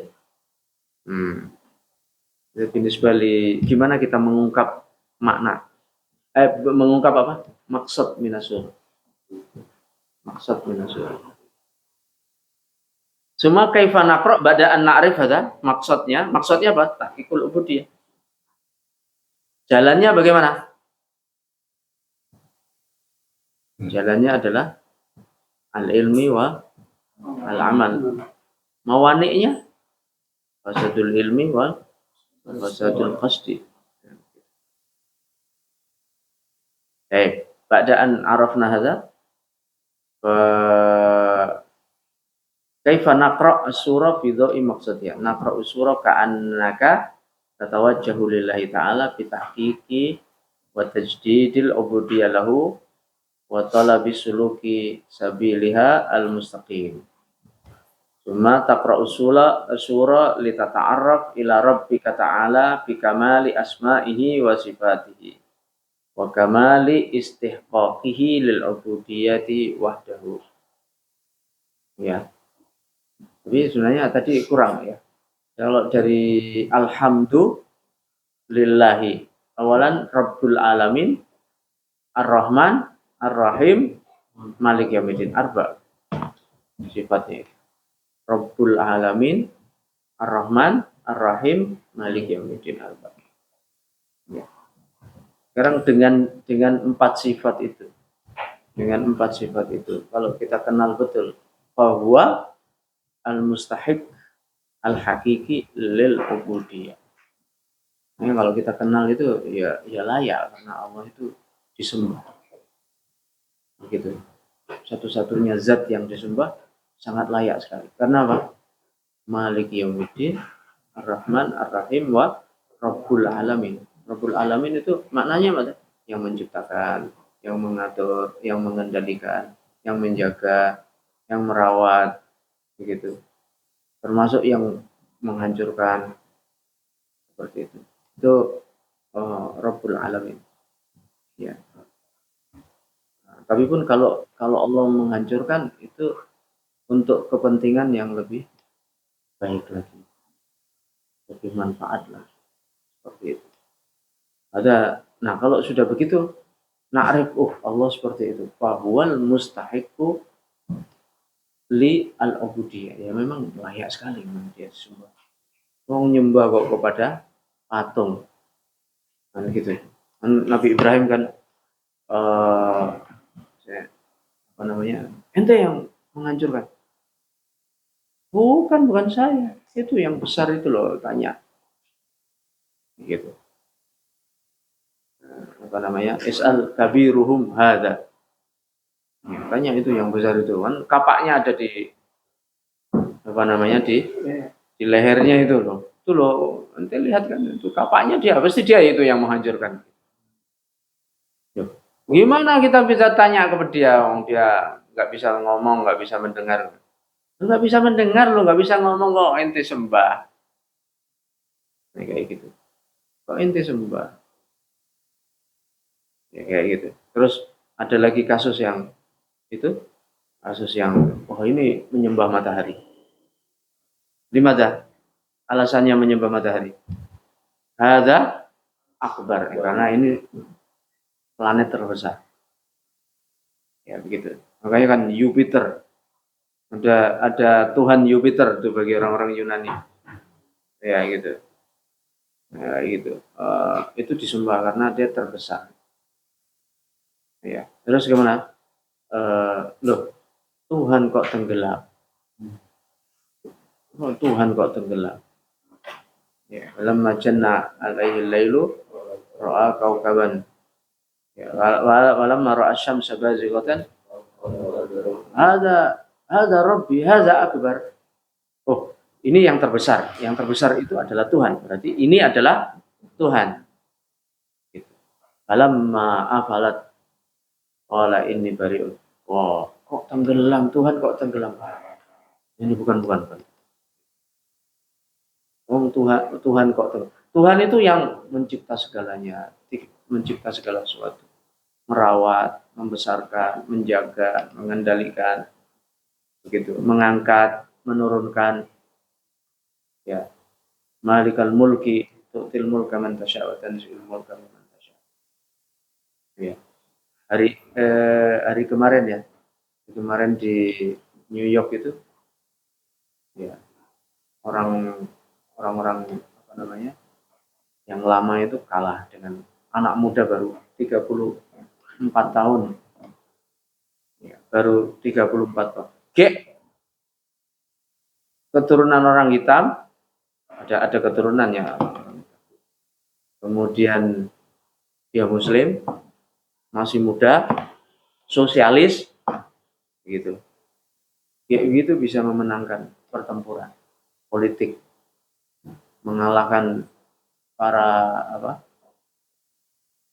Jadi nisbali gimana kita mengungkap makna? Mengungkap apa? Maksud minasul. Maksud minasul. Semua kaifa naqra bada'an na'rif ada maksudnya apa? Tahqiqul ubudiyah. Jalannya bagaimana? Jalannya adalah al-ilmi wa al-amal. Mawani'nya fasadul ilmi wa fasadul qasdi. Ba'da'an arafna hadza kaifa naqra as-surah fi dha'i maqsadiha. Naqra as-surah ka'annaka tatawajjahu lillahi ta'ala bi tahqiqi wa tajdidil ubudiyyah lahu wa talabi suluki sabiliha al-mustaqim. Summa taqra'u surah litata'arraf ila rabbika ta'ala bikamali asma'ihi wa sifatihi wa kamali istihqaqihi lil ubudiyyati wahdahu. Ya. Tapi sebenarnya tadi kurang ya. Kalau dari alhamdulillahi awalan Rabbul Alamin Ar-Rahman Ar-Rahim Malik Yaumiddin arba sifatnya. Rabbul Alamin Ar-Rahman Ar-Rahim Malik Yaumiddin arba. Ya. Sekarang dengan 4 sifat itu. Dengan 4 sifat itu kalau kita kenal betul bahwa al-mustahiq al-hakiki lil ubudiyah. Nah, kalau kita kenal itu ya layak karena Allah itu disembah. Begitu. Satu-satunya zat yang disembah sangat layak sekali. Karena apa? Malik Yaumiddin, Ar-Rahman, Ar-Rahim wa Rabbul Alamin. Rabbul Alamin itu maknanya apa? Yang menciptakan, yang mengatur, yang mengendalikan, yang menjaga, yang merawat, begitu. Termasuk yang menghancurkan seperti itu. Itu Rabbul Alamin. Ya. Nah, tapi pun kalau Allah menghancurkan itu untuk kepentingan yang lebih baik lagi, lebih manfaat lah, seperti itu. Nah kalau sudah begitu, na'rif Allah seperti itu. Fahuwal mustahiqu li al-ubudiyah. Ya memang layak sekali dia disembah. Mau nyembah kok kepada patung. Kan gitu. Nabi Ibrahim kan ente yang menghancurkan. Bukan saya. Itu yang besar itu loh, tanya. Gitu. Is'al kabiruhum hadza. Tanya itu yang besar itu kan kapaknya ada di di lehernya itu loh. Itu loh, ente lihat kan itu kapaknya dia, pasti dia itu yang menghancurkan. Gimana kita bisa tanya kepada dia, dia nggak bisa ngomong, nggak bisa mendengar. Nggak bisa mendengar loh, nggak bisa ngomong kok ente sembah. Nah, kayak gitu. Kok ente sembah? Ya kayak gitu. Terus ada lagi kasus yang ini menyembah matahari. Dimana alasannya menyembah matahari? Ada akbar karena ini planet terbesar. Ya begitu. Makanya kan Jupiter. Ada Tuhan Jupiter tuh bagi orang-orang Yunani. Ya gitu. Ya gitu. Itu disembah karena dia terbesar. Ya. Terus gimana? Tuhan kok tenggelam? Tuhan kok tenggelam? Ya, lamma janna alaihi lailu ra'a kaukaban. Ya, walamma ra'a asy-syamsa bazighatan. Hada Rabbi, hada akbar. Oh, ini yang terbesar. Yang terbesar itu adalah Tuhan. Berarti ini adalah Tuhan. Gitu. Falamma afalat qala inni bari'un. Oh, kok tenggelam? Tuhan kok tenggelam? Ini bukan. Oh, Tuhan kok tenggelam? Tuhan itu yang mencipta segalanya, mencipta segala sesuatu. Merawat, membesarkan, menjaga, mengendalikan, begitu, mengangkat, menurunkan, ya, malikal mulki, tu'til mulka man tasya' wa tanzi'ul mulka mimman tasya'. Ya. Hari kemarin di New York itu, ya, orang-orang yang lama itu kalah dengan anak muda baru 34 tahun. Ya, baru 34 tahun. Keturunan orang hitam, ada keturunannya. Kemudian dia Muslim, masih muda, sosialis, gitu. Kayak gitu bisa memenangkan pertempuran politik, mengalahkan para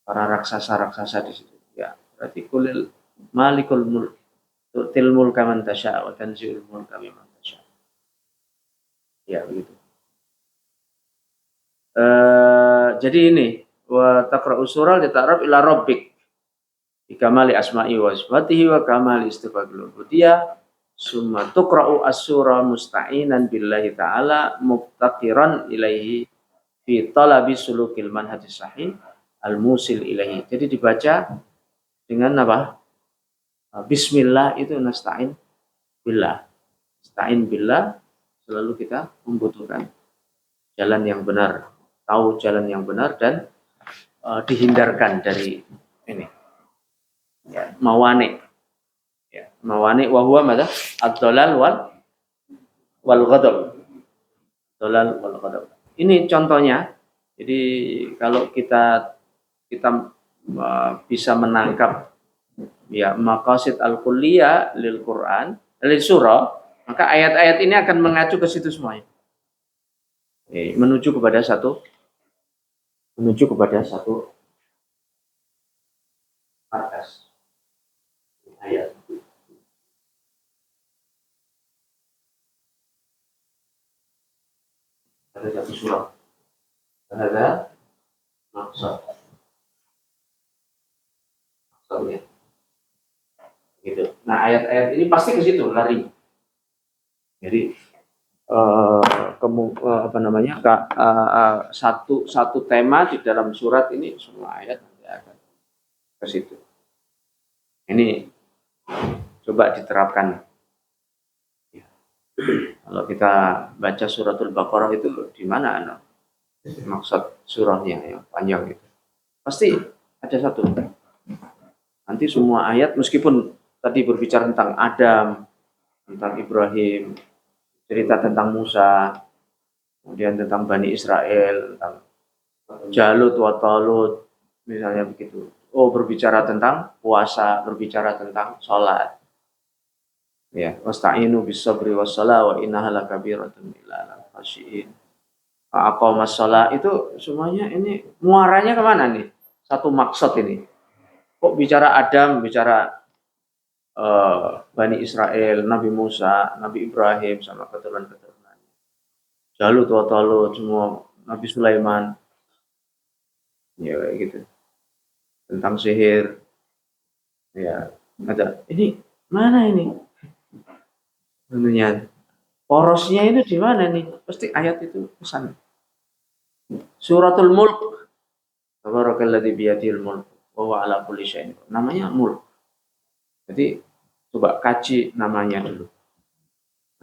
raksasa di situ. Ya, berarti malikul mulk tu'til mulka man tasya' wa tanzi'ul mulka mimman tasya'. Ya, begitu. Jadi ini wa taqra'u surah lita'arab ila rabbik bi kamali asma'i wa sifatihi wa kamali istifadil ubudiyah summa tuqra'u as-surah musta'inan billahi ta'ala mubtaqiran ilaihi fi talabi sulukil manhajis sahih al-musil ilaihi. Jadi dibaca dengan apa? Bismillah itu nasta'in billah. Nasta'in billah, selalu kita membutuhkan jalan yang benar, tahu jalan yang benar dan dihindarkan dari ini. Ya, mawani. Ya, mawani wa huwa madza? Ad-dhalal wal ghadab. Dhalal wal ghadab. Ini contohnya. Jadi kalau kita bisa menangkap ya maqasid al-kulliyah lil Quran, lil surah, maka ayat-ayat ini akan mengacu ke situ semuanya. Menuju kepada satu markas ayat. Ada satu surah. Ada maksudnya. Gitu. Nah, ayat-ayat ini pasti ke situ lari. Jadi satu tema di dalam surat ini semua ayat nanti akan ke situ. Ini coba diterapkan. Ya. Kalau kita baca suratul Baqarah itu di mana maksud surahnya yang panjang itu? Pasti ada satu. Nanti semua ayat meskipun tadi berbicara tentang Adam, tentang Ibrahim, cerita tentang Musa, kemudian tentang Bani Israel, tentang Jalut wa Talut, misalnya begitu. Oh, berbicara tentang puasa, berbicara tentang sholat. Ya, wasta'inu bis-sabri was-shalah wa innaha lakabiratun illa al-khashiin. Aqamas shalah itu semuanya ini muaranya kemana nih? Satu maksud ini. Kok bicara Adam, bicara Bani Israel, Nabi Musa, Nabi Ibrahim sama keturunan-keturunannya. Jalut wa Talut semua, Nabi Sulaiman. Ya kayak gitu. Tentang sihir. Ya, ada. Ini mana ini? Tentunya porosnya itu di mana nih? Pasti ayat itu pesan. Suratul Mulk. Tabarakalladzi biyadihil mulk wa huwa ala kulli syai'in. Namanya Mulk. Jadi coba kaji namanya dulu.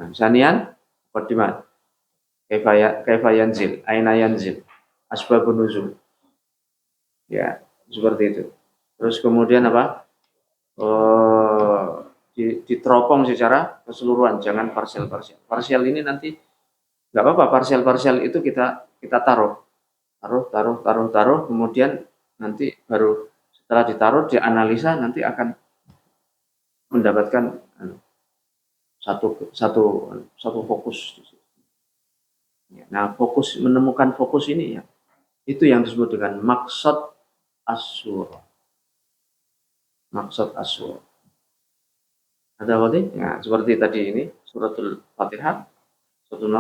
Nah, sanian muqaddimat. Kaifa yanzil, aina yanzil, asbabun nuzul. Ya, seperti itu. Terus kemudian apa? Diteropong secara keseluruhan, jangan parsial-parsial. Parsial ini nanti nggak apa-apa, parsial-parsial itu kita taruh, kemudian nanti baru setelah ditaruh dianalisa nanti akan mendapatkan satu fokus. Nah, menemukan fokus ini ya, itu yang disebut dengan maksud as-surah. Maksud as-surah. Ada apa sih? Nah, seperti tadi ini suratul Fatihah.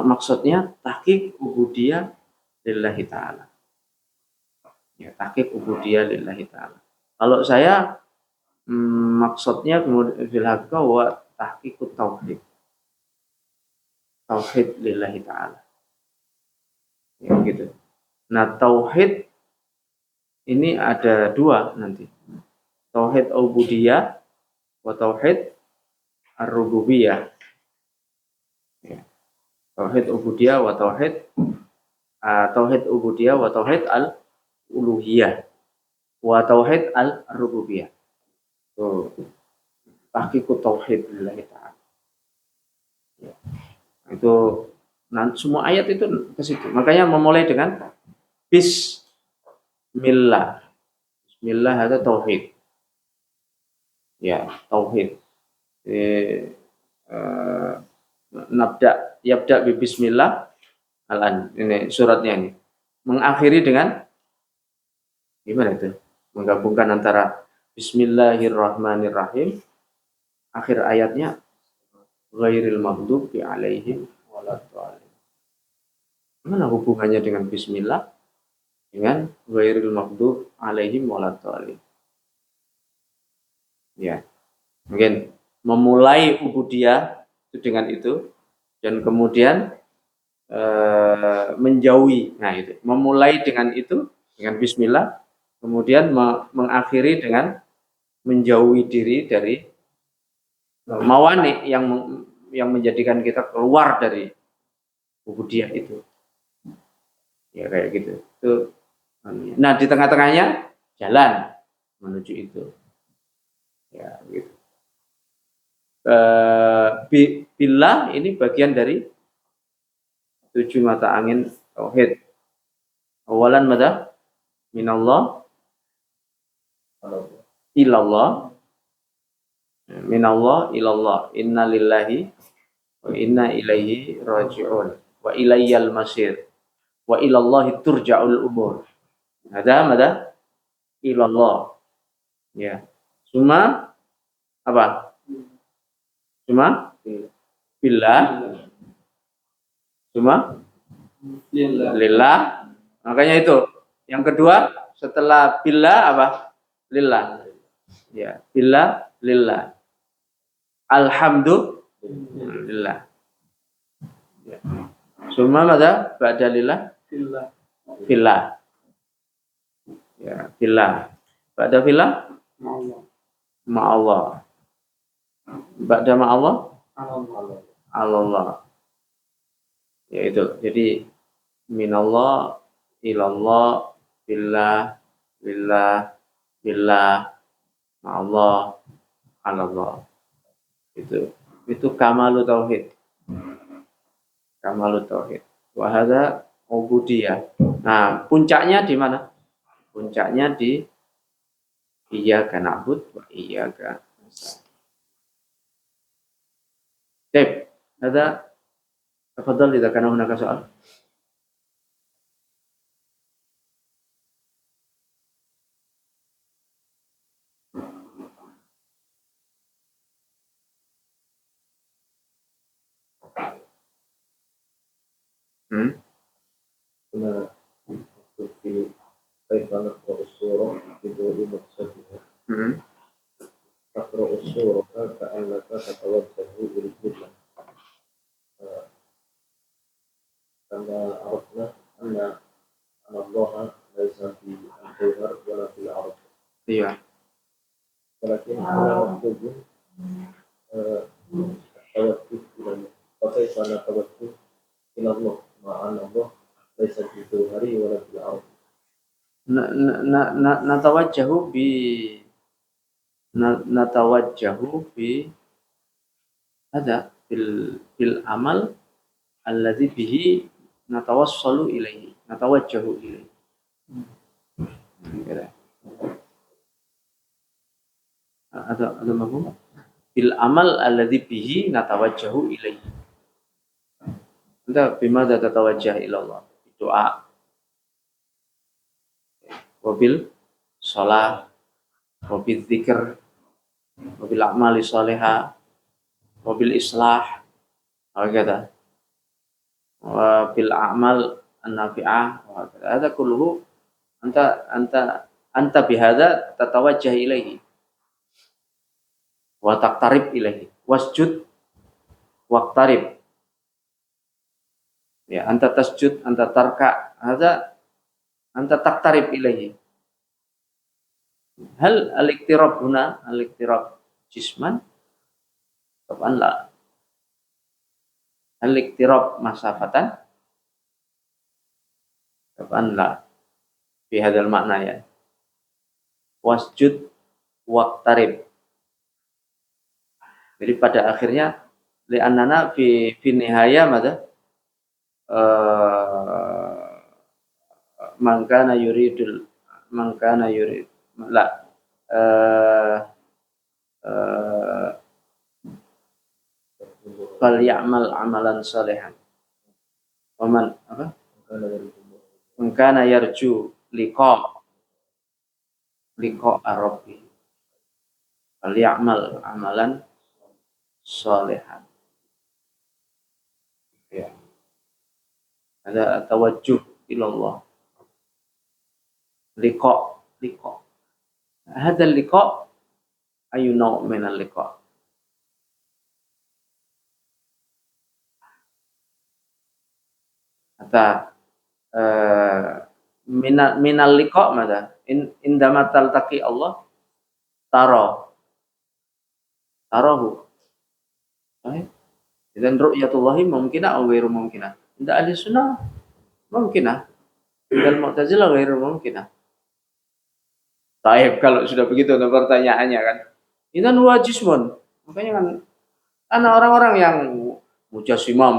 Maksudnya tahqiq ubudiyah lillahi ta'ala. Ya, tahqiq ubudiyah lillahi ta'ala. Kalau saya maksudnya kemudian fil haqqah wa tahqiqut tauhid. Tauhid lillahi ta'ala. Ya gitu. Nah, tauhid ini ada dua nanti. Tauhid ubudiyah wa tauhid ar-rububiyah. Ya. Tauhid ubudiyah wa tauhid ubudiyah wa tauhid al-uluhiyah wa tauhid al-rububiyah. So, tahqiqut tauhid lillahi ta'ala. Ya. Itu semua ayat itu ke situ. Makanya memulai dengan bismillah. Bismillah itu tauhid. Ya, tauhid. Yabda bi bismillah al-an. Ini suratnya ini. Mengakhiri dengan gimana itu? Menggabungkan antara bismillahirrahmanirrahim, akhir ayatnya ghairil maghdubi alaihim waladdallin. Mana hubungannya dengan bismillah? Dengan ghairil maghdub alaihim waladdallin. Ya, mungkin memulai ubudiyah itu dengan itu dan kemudian menjauhi. Nah, itu memulai dengan itu dengan bismillah, kemudian mengakhiri dengan menjauhi diri dari mawani yang menjadikan kita keluar dari ubudiyah itu. Ya kayak gitu. Itu. Nah, di tengah-tengahnya jalan menuju itu. Ya, gitu. Billah ini bagian dari 7 mata angin tauhid. Awalan mada minallah ilallah, minallah ilallah, inna lillahi wa inna ilaihi raji'un wa ilayyal masir wa ilallahi turja'ul umur. Ada mada ilallah. Ya. Cuma apa? Cuma billah. Cuma lillah. Makanya itu. Yang kedua setelah billah apa? Lillah. Ya, billah lillah. Alhamdulillah. Ya. Cuma mada ba'da lillah? Billah. Ya, billah. Ba'da billah? Ma'allah. Ba'da ma'allah? Allah. Ya itu. Jadi minallah ilallah billah lillah billah ma'allah Allah. Itu kamalu tauhid. Kamalu tauhid. Wa hadza ubudiyah. Nah, puncaknya di mana? Puncaknya di iyyaka na'bud wa iyyaka nasta'in. Baik, ada tafadhal idza kana hunaka soal. Nah, seperti kaitan Rasulullah itu maksudnya. Taqra'u surah ka'annaka tatawajjahu ila qiblah. Karena arafna anna Allah laisa fi al-jawhar wala fil arab. Iya. Walakin huwa maktubun tawajjuh ila Allah. Kaifa natawajjuh ila Allah ma'ana Allah laisa fi al-jawhari wala fil arab. Natawajjahu bi ada bil amal alladzi bihi natawassalu ilaihi, natawajjahu ilaihi. Ada mafhum? Bil amal alladzi bihi natawajjahu ilaihi. Anta bimada tatawajjah ila Allah? Doa. Wabil shalah, wabil dzikr, wabil a'mali shalihah, wabil islah, kata. Wabil a'mal an-nafi'ah, ada kulluhu anta bihadza tatawajjah ilaihi wa taqtarib ilaihi wasjud waqtarib. Ya, anta tasjud, anta tarka, hadza anta taqtarib ilaihi. Hal al-iqtirab huna al-iqtirab jisman? Taban la. Al-iqtirab masafatan? Taban la. Fi hadzal makna ya. Wasjud waqtarib. Jadi pada akhirnya li'annana fi nihaya madza man kana yurid la fal ya'mal amalan salihan wa man apa man kana yarju liqa rabbi fal ya'mal amalan salihan. Ya. Ada tawajjuh ilallah. Liqa. Hada liqa ayu naw' min al-liqa. Kata minal liqa mada indama taltaqi Allah tarahu. Dan ru'yatullahi mungkinah atau ghairu mungkinah. Inda ahli sunnah mungkinah. Dan Mu'tazilah ghairu mungkinah. Taib kalau sudah begitu ada pertanyaannya kan. Idzan huwa jismun. Makanya kan ana orang-orang yang mujassimah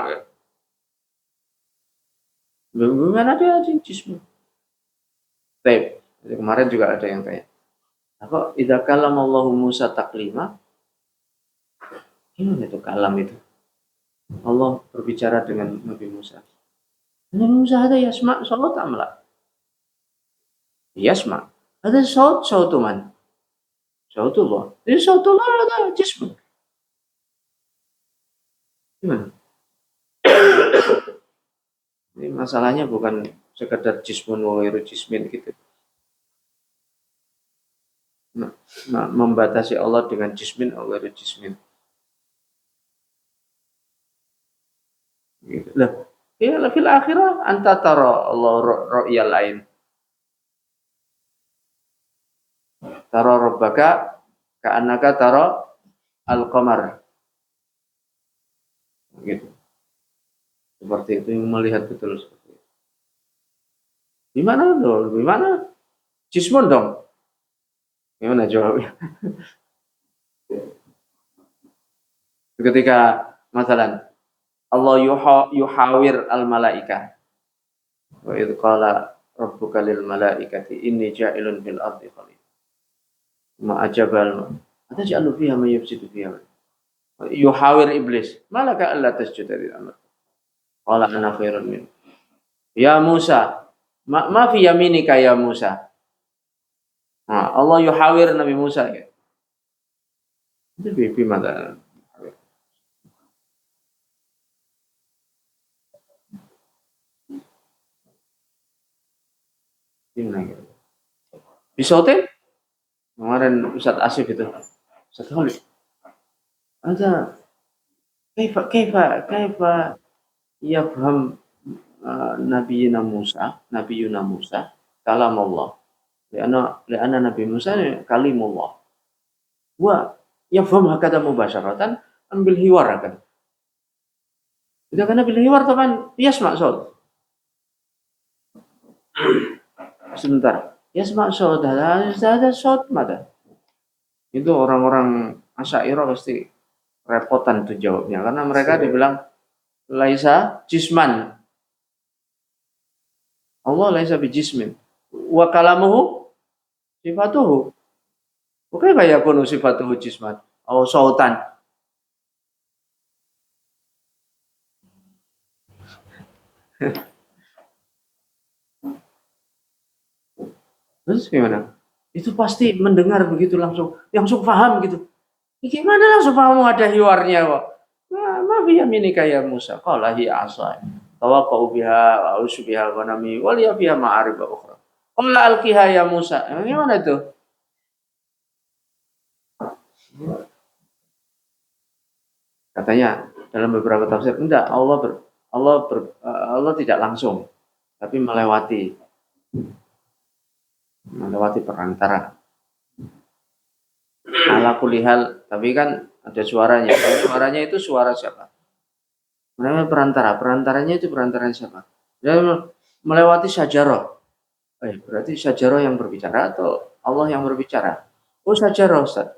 kan. Bagaimana dia jismu? Taib. Kemarin juga ada yang tanya. Apa idza kallama Allahu Musa taklima? Gimana itu kalam itu? Allah berbicara dengan Nabi Musa. Nabi Musa ada yasma' saut amla. Yasma'. Ada sautu man. Sautullah. Ini sautullah ada jism. Gimana? Ini masalahnya bukan sekedar jismun wa ghairu jismin gitu. Membatasi Allah dengan jismin atau ghairu jismin. Gitu. Lah, ya fil akhirah anta tara Allah ru'yal ain. Tara rabbaka ka'annaka tara al-qamar. Gitu. Seperti itu yang melihat betul seperti itu. Gimana dong? Gimana? Jismun dong. Gimana jawabnya? Ketika masalah Allah yuhawir al-malaika. Wa idh qala rabbuka lil malaikati inni ja'ilun fil ardi khalifah. Ma ajabal ataj'alu fiha may yufsidu fiha. Yuhawir iblis. Malaka alla tasjuda lil amr. Qala ana khairun min. Ya Musa, ma fi yaminika ya Musa. Nah, Allah yuhawir Nabi Musa ya. Itu bagaimana? Bisa hotel? Kemarin Ustaz Asif itu. Ustaz Khalid. Ada kaifa yafham Nabiyuna Musa kalam Allah. Lianna Nabi Musa kalimullah. Wa yafham hakada mubasyaratan ambil hiwar kan. Tidak kena bil hiwar teman, yasma' saut. Sebentar. Yasma' saut, ada saut mada. Itu orang-orang Asy'ariyah pasti repotan itu jawabnya karena mereka dibilang laisa jisman. Allah laisa bijismin. Wa kalamuhu sifatuhu. Bukan kayak yakunu sifatuhu jisman. Oh sautan. Terus gimana? Itu pasti mendengar begitu langsung paham gitu. Gimana langsung paham ada hiwarnya kok? Ma fi yaminika ya Musa. Qala hi asai. Tawaqqa'u biha wa ausu biha ghanami wa liya fiha ma'arib ukhra. Qala alqiha ya Musa. Gimana itu? Katanya dalam beberapa tafsir enggak Allah tidak langsung tapi melewati perantara. Ala kulihal, tapi kan ada suaranya. Suaranya itu suara siapa? Mereka perantaranya itu perantara siapa? Dia melewati syajarah. Berarti syajarah yang berbicara atau Allah yang berbicara? Oh syajarah Ustaz.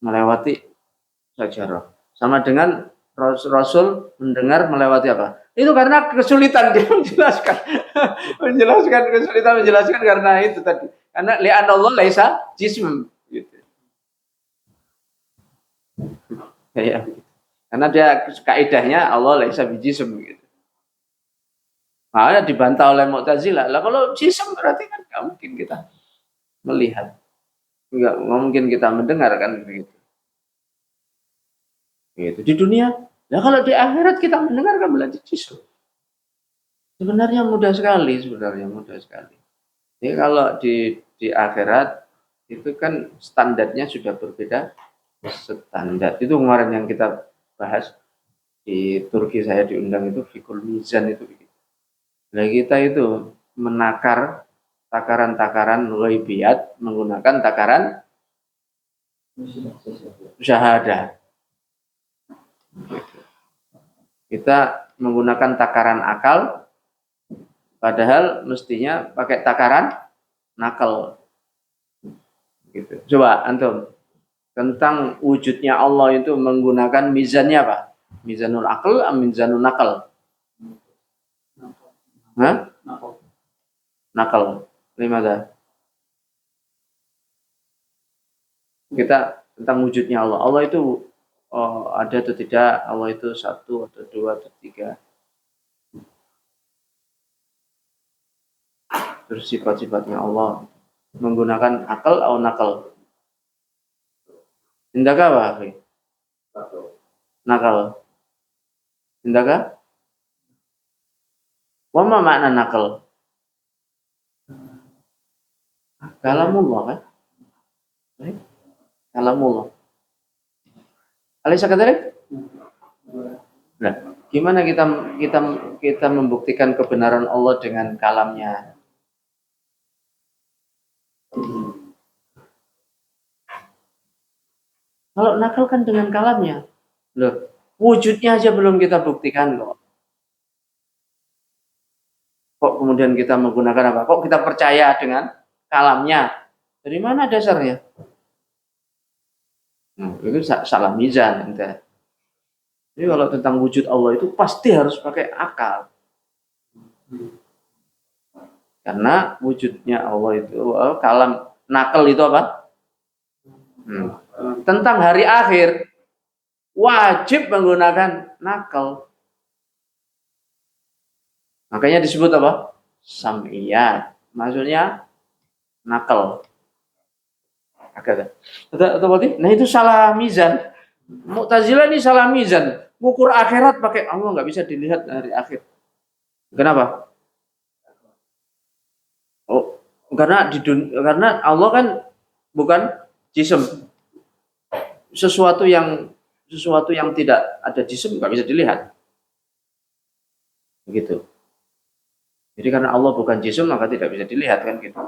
Melewati syajarah. Sama dengan Rasul mendengar melewati apa? Itu karena kesulitan dia menjelaskan karena itu tadi. Karena li'an Allah laisa jism gitu. Ya. Karena dia kaidahnya Allah laisa bijism gitu. Nah, dibantah oleh Mu'tazilah. Lah kalau jism berarti kan enggak mungkin kita melihat. Enggak mungkin kita mendengar kan begitu. Gitu. Di dunia, ya kalau di akhirat kita mendengar kan berarti jism. Sebenarnya mudah sekali, sebenarnya mudah sekali. Jadi kalau di akhirat itu kan standarnya sudah berbeda standar. Itu kemarin yang kita bahas di Turki, saya diundang itu fikul mizan itu. Nah kita itu menakar takaran-takaran ghaibiyat menggunakan takaran syahadah. Kita menggunakan takaran akal, padahal mestinya pakai takaran nakal. Gitu. Coba antum tentang wujudnya Allah itu menggunakan mizannya apa? Mizanul akal atau mizanul nakal? Hah? Nakal. Limada? Kita tentang wujudnya Allah. Allah itu ada atau tidak? Allah itu satu atau dua atau tiga? Terus sifat-sifatnya Allah menggunakan akal atau nakal? Tindakah apa? Nakal. Tindakah? Wama makna nakal? Kalamullah kan? Kalamullah. Alisa katarik? Nah, gimana kita membuktikan kebenaran Allah dengan kalamnya? Kalau nakal kan dengan kalamnya. Loh, wujudnya aja belum kita buktikan kok. Kok kemudian kita menggunakan apa? Kok kita percaya dengan kalamnya? Dari mana dasarnya? Itu salah mizan. Jadi kalau tentang wujud Allah itu pasti harus pakai akal. Karena wujudnya Allah itu kalam, nakal itu apa? Tentang hari akhir wajib menggunakan nakal. Makanya disebut apa? Sam'iyat. Maksudnya nakal. Atau berarti, nah itu salah mizan. Mu'tazilah ini salah mizan. Ngukur akhirat pakai Allah nggak bisa dilihat dari akhir. Kenapa? Oh, karena Allah kan bukan jism. Sesuatu yang tidak ada jism nggak bisa dilihat. Begitu. Jadi karena Allah bukan jism maka tidak bisa dilihat kan gitu.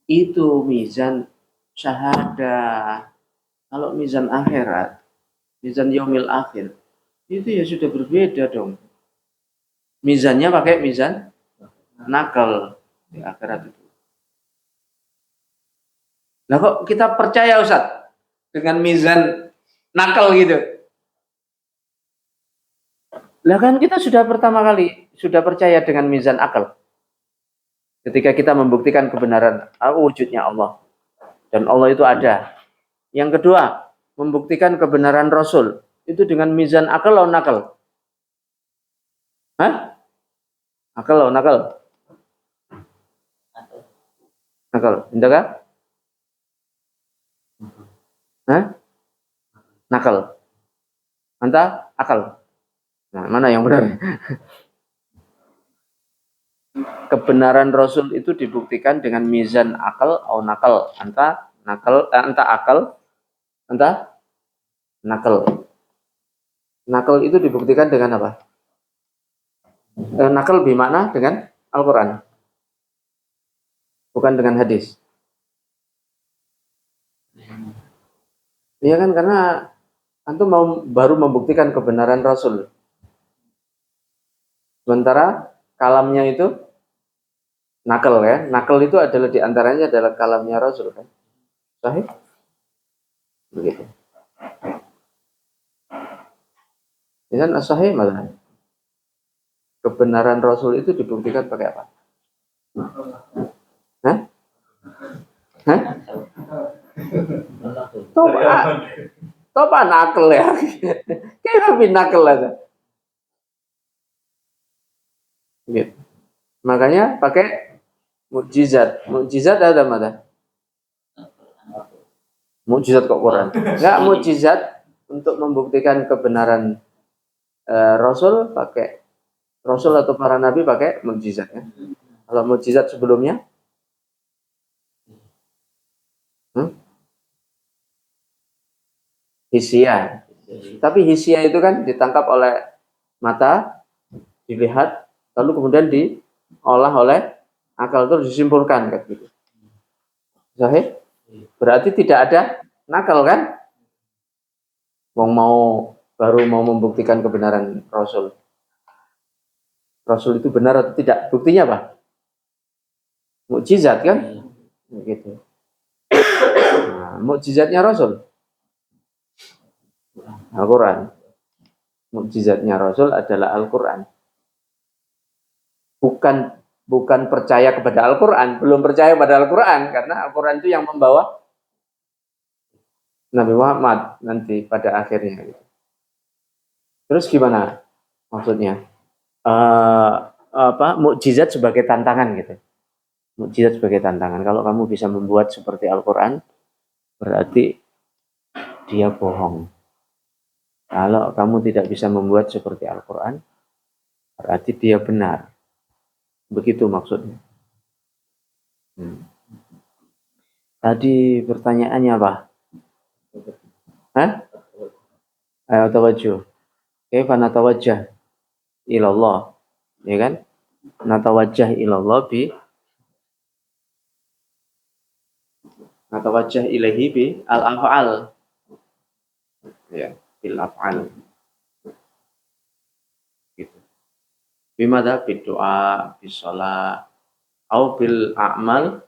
Itu mizan syahadah. Kalau mizan akhirat, mizan yaumil akhir, itu ya sudah berbeda dong. Mizannya pakai mizan nakal di akhirat itu. Nah kok kita percaya Ustaz dengan mizan nakal gitu? Lah kan kita sudah pertama kali sudah percaya dengan mizan akal. Ketika kita membuktikan kebenaran wujudnya Allah. Dan Allah itu ada. Yang kedua, membuktikan kebenaran Rasul. Itu dengan mizan akal atau nakal? Hah? Akal atau nakal? Nakal. Indahkah? Hah? Nakal. Anta? Akal. Nah, mana yang benar? Kebenaran Rasul itu dibuktikan dengan mizan akal atau nakal. Anta nakal, anta akal, anta nakal. Nakal itu dibuktikan dengan apa? Nakal bermakna dengan Al-Quran, bukan dengan hadis. Iya kan, karena antum baru membuktikan kebenaran Rasul. Sementara kalamnya itu nakal ya. Nakal itu adalah diantaranya adalah kalamnya Rasul kan. Sahih? Begitu. Ini kan as-sahih malah. Kebenaran Rasul itu dibuktikan pakai apa? Hah? Hah? Topa nakal ya. Kayak lebih nakal aja. Gitu. Makanya pakai mukjizat. Mukjizat ada mana? Mukjizat kok Quran? Enggak, mukjizat untuk membuktikan kebenaran Rasul pakai Rasul atau para nabi pakai mukjizat ya. Kalau mukjizat sebelumnya hisia. Tapi hisia itu kan ditangkap oleh mata, dilihat, lalu kemudian diolah oleh akal itu disimpulkan kayak gitu. Sahih? Berarti tidak ada nakal kan? Wong baru mau membuktikan kebenaran Rasul. Rasul itu benar atau tidak? Buktinya apa? Mukjizat kan? Gitu. Nah, mukjizatnya Rasul Al-Quran. Mukjizatnya Rasul adalah Al-Quran. Bukan percaya kepada Al-Quran, belum percaya pada Al-Quran, karena Al-Quran itu yang membawa Nabi Muhammad nanti pada akhirnya. Terus gimana maksudnya? Mukjizat sebagai tantangan gitu. Mukjizat sebagai tantangan. Kalau kamu bisa membuat seperti Al-Quran, berarti dia bohong. Kalau kamu tidak bisa membuat seperti Al-Quran, berarti dia benar. Begitu maksudnya. Tadi pertanyaannya apa? Hah? Ayo tawajuh. Kaifa natawajjah ilallah. Ya kan? Natawajjah ilallah natawajjah ilaihi bi al-af'al. Ya, bil af'al. Gitu. Bimada bidoa, bisolah, atau bil a'mal,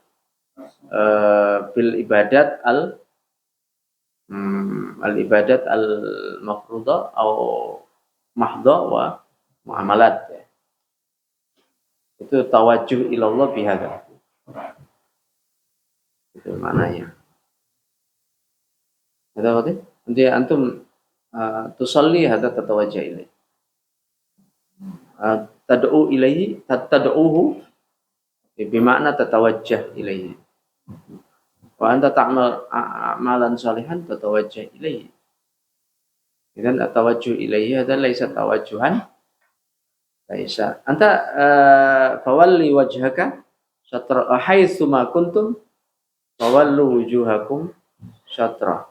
bil ibadat al ibadat al mafruḍah atau mahdhah wa muamalat. Ya. Itu tawajuh ilallah bihadza. Itu maknanya. Ada apa? Nanti antum tusalli hadza tatawajjah ilaihi. Tad'u ilaihi tad'uhu bimakna tatawajjah ilaihi. Wa anta ta'mal amalan salihan tatawajjah ilaihi. Idzan atawajjuh ilaihi hadza laisa tawajjuhan. Laisa. Anta fawalli wajhaka syatra haitsu ma kuntum fawallu wujuhakum syatra.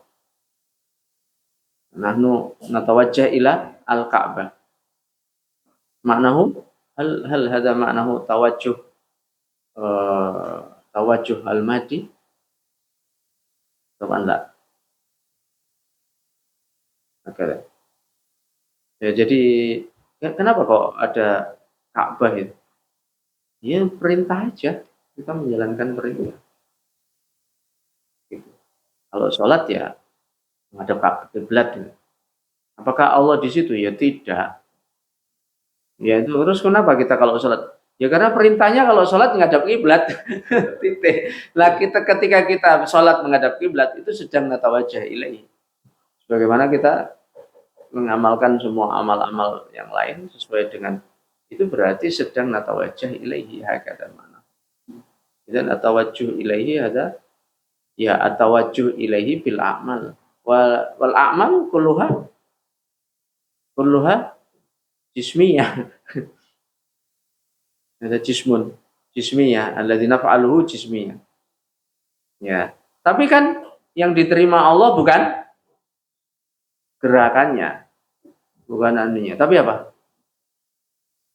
Nahnu natawajjah ila al-Ka'bah. Maknahu hal hadza maknahu tawajjuh al-madi? Atau enggak? Oke. Ya, jadi kenapa kok ada Ka'bah itu? Ya perintah aja, kita menjalankan perintah. Gitu. Kalau sholat ya menghadap kiblat. Apakah Allah di situ? Ya tidak. Ya itu terus kenapa kita kalau sholat? Ya karena perintahnya kalau sholat menghadap kiblat. Titik. Lah ketika kita sholat menghadap kiblat itu sedang natawajjah ilaihi. Sebagaimana kita mengamalkan semua amal-amal yang lain sesuai dengan itu berarti sedang natawajjah ilaihi hakata mana. Dan atawajjuh ilaihi ada ya atawajjuh ilaihi bil a'mal. Wal a'mal kulluha jismiyah. Ada jismiyah, alladzi naf'aluhu jismiyah. Ya. Tapi kan yang diterima Allah bukan gerakannya, bukan anunya. Tapi apa?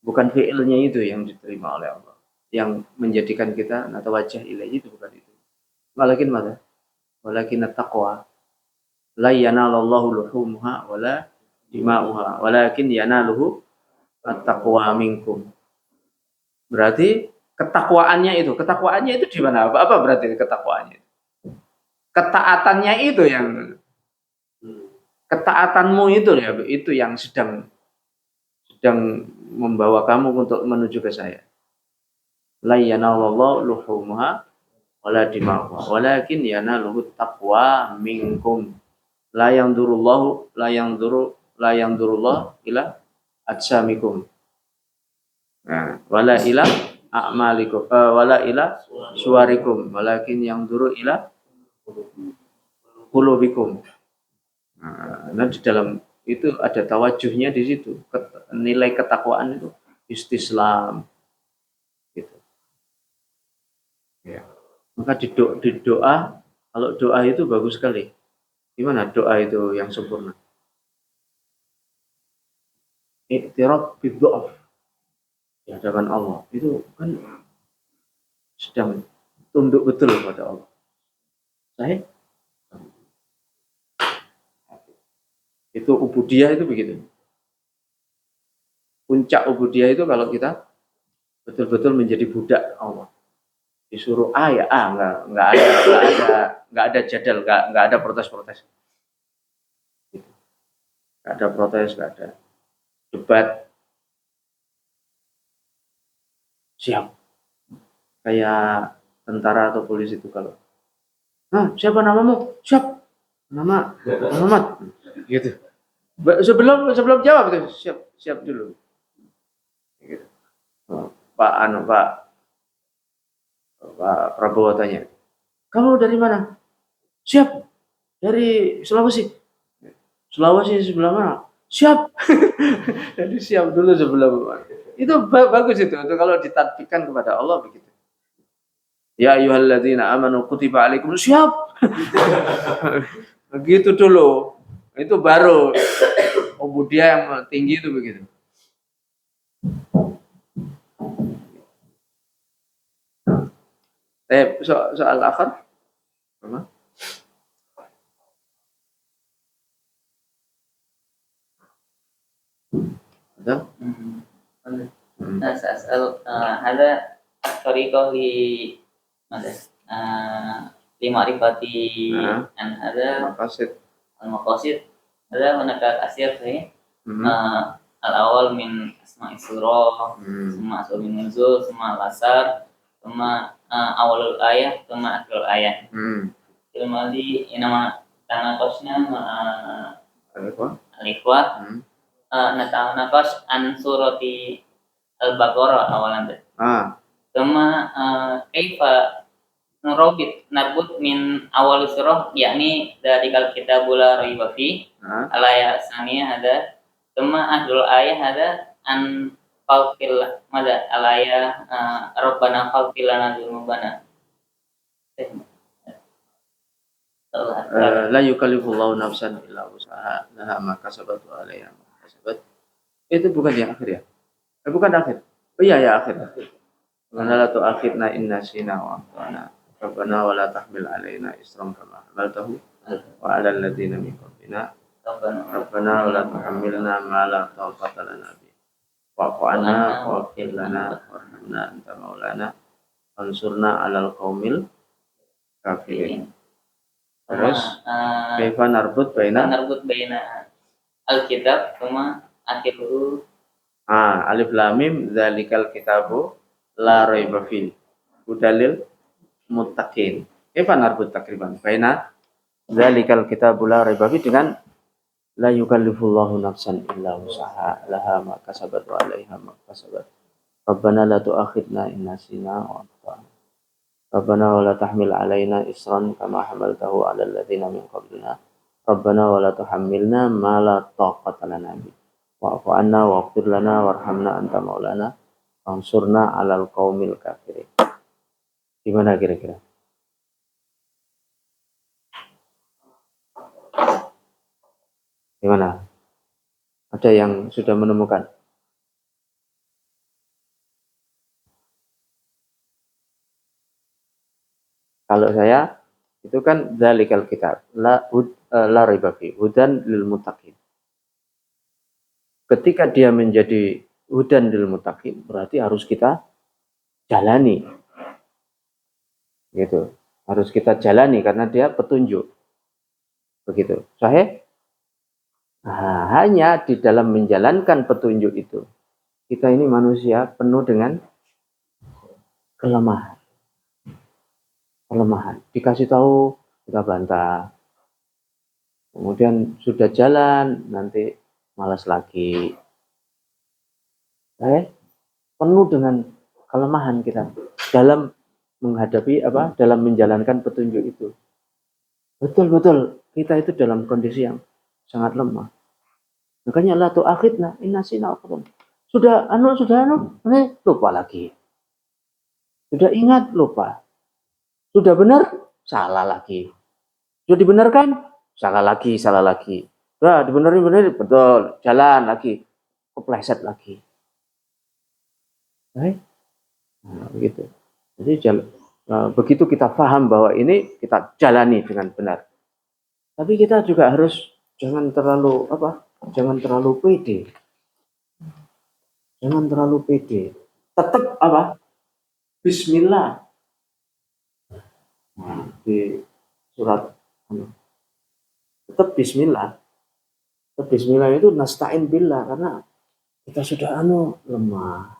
Bukan fi'ilnya itu yang diterima oleh Allah. Yang menjadikan kita natawajjah ilaihi itu bukan itu. Walakin at-taqwa la yanalallahu luhumuha wala dima'uha walakin yanaluhu at-taqwa minkum. Berarti ketakwaannya itu di mana? Apa berarti ketakwaannya? Ketaatannya itu yang ketaatanmu itu yang sedang membawa kamu untuk menuju ke saya. La yanalallahu luhumuha wala dima'uha walakin yanaluhu taqwa minkum. La yanzurullahu ila ajsamikum. Nah, wala ila a'malikum wala ila suwarikum walakin yanzuru ila qulubikum. Nah, di dalam itu ada tawajuhnya di situ. Nilai ketakwaan itu istislam gitu. Ya. Maka di doa, kalau doa itu bagus sekali. Gimana doa itu yang sempurna? Iktiraf bid'af di hadapan Allah. Itu kan sedang tunduk betul pada Allah. Sahih? Itu ubudiyah itu begitu. Puncak ubudiyah itu kalau kita betul-betul menjadi budak Allah. Disuruh A ya A, nggak ada jadal, nggak ada protes-protes. Nggak ada protes, nggak ada debat. Siap. Kayak tentara atau polisi itu kalau, siapa namamu? Siap. Nama Muhammad. Gitu. Sebelum jawab itu siap dulu. Gitu. Pak Prabowo tanya, kamu dari mana? Siap, dari Sulawesi. Sulawesi sebelah mana? Siap. Jadi siap dulu sebelum. Itu bagus itu kalau ditatbikan kepada Allah begitu. Ya ayyuhalladzina amanu kutiba alaikum, siap. Begitu dulu. Itu baru ubudiyah yang tinggi itu begitu. Soal akhir apa? Ada? Nah, ada tariqah ماذا؟ لمعرفة أن هذا المقاصد هذا هناك أسير صحيح الأول من أسماء السورة ثم أسماء النزول ثم الأثر ثم أول الآية ثم آخر الآية الماضي إنما تناقشنا مع الإخوة نتناقش عن سورة البقرة أولا ثم كيف نربط من أول surah yakni dalikal kitabul la raiba fi al-ayah tsaniyah hada thumma ahlul ayah hada an qalqil mada al-ayah rabbana qalqil lana dzunubana la yukallifullahu nafsan illa wus'aha laha ma kasabat wa 'alaiha ma kasabat. Itu bukan yang akhir ya? Bukan akhir. Oh iya ya akhir. Karena la tu'akhidna in nasina wa akhtana. Rabbana wa la tahmil alaina isran kama hamaltahu wa 'alal ladzina min qablina. Rabbana wa la tuhammilna ma la taqata lana bi. Wa'fu 'anna waghfir lana warhamna anta maulana ansurna 'alal qaumil kafirin. Terus kaifa narbut baina al-kitab sama akhiru alif lam mim dzalikal kitabu la raiba fihi hudalil muttaqin. Kaifa narbut takriban baina dzalikal kitabu la raiba fihi dengan la yukallifullahu nafsan illa wus'aha laha ma kasabat wa 'alaiha ma kasabat. Rabbana la tu'akhidna in nasina wa akhtana. Rabbana wa la tahmil 'alaina isran kama hamaltahu 'alal ladzina min qablina. Rabbana wa la tuhammilna ma la taqata lana bi. Wa'fu 'anna waghfir lana warhamna anta maulana ansurna 'alal qaumil kafirin. Gimana kira-kira? Gimana? Ada yang sudah menemukan? Kalau saya itu kan dzalikal kitab la raiba fi hudan lil muttaqin. Ketika dia menjadi hudan lil muttaqin berarti harus kita jalani. Gitu. Harus kita jalani karena dia petunjuk. Begitu. Sahih? Hanya di dalam menjalankan petunjuk itu kita ini manusia penuh dengan kelemahan. Dikasih tahu kita bantah, kemudian sudah jalan nanti malas lagi. Penuh dengan kelemahan kita dalam menghadapi dalam menjalankan petunjuk itu. Betul kita itu dalam kondisi yang sangat lemah. Makanya la tu'akhidna in nasina wa akhtana. sudah lupa lagi. Sudah ingat lupa. Sudah benar salah lagi. Sudah dibenarkan salah lagi. Sudah dibenerin betul, jalan lagi, kepleset lagi. Baik. Nah, begitu. Jadi begitu kita paham bahwa ini kita jalani dengan benar. Tapi kita juga harus jangan terlalu pede. Jangan terlalu pede. Tetap Bismillah. Nah, di surat tetap Bismillah. Tetap Bismillah itu nasta'in billah karena kita sudah lemah.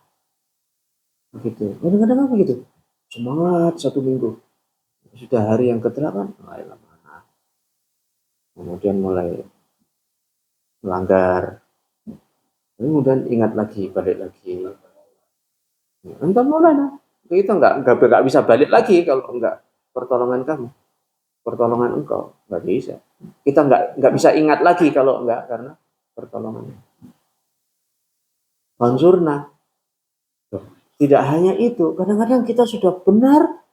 Begitu. Kadang-kadang begitu. Semangat 1 minggu. Sudah hari yang ke-8 mulai lemah. Kemudian mulai melanggar. Kemudian ingat lagi, balik lagi. Entah mulai kita nggak bisa balik lagi kalau enggak pertolongan kamu, pertolongan engkau nggak bisa. Kita nggak bisa ingat lagi kalau enggak karena pertolongan. Mansurna. Tidak hanya itu, kadang-kadang kita sudah benar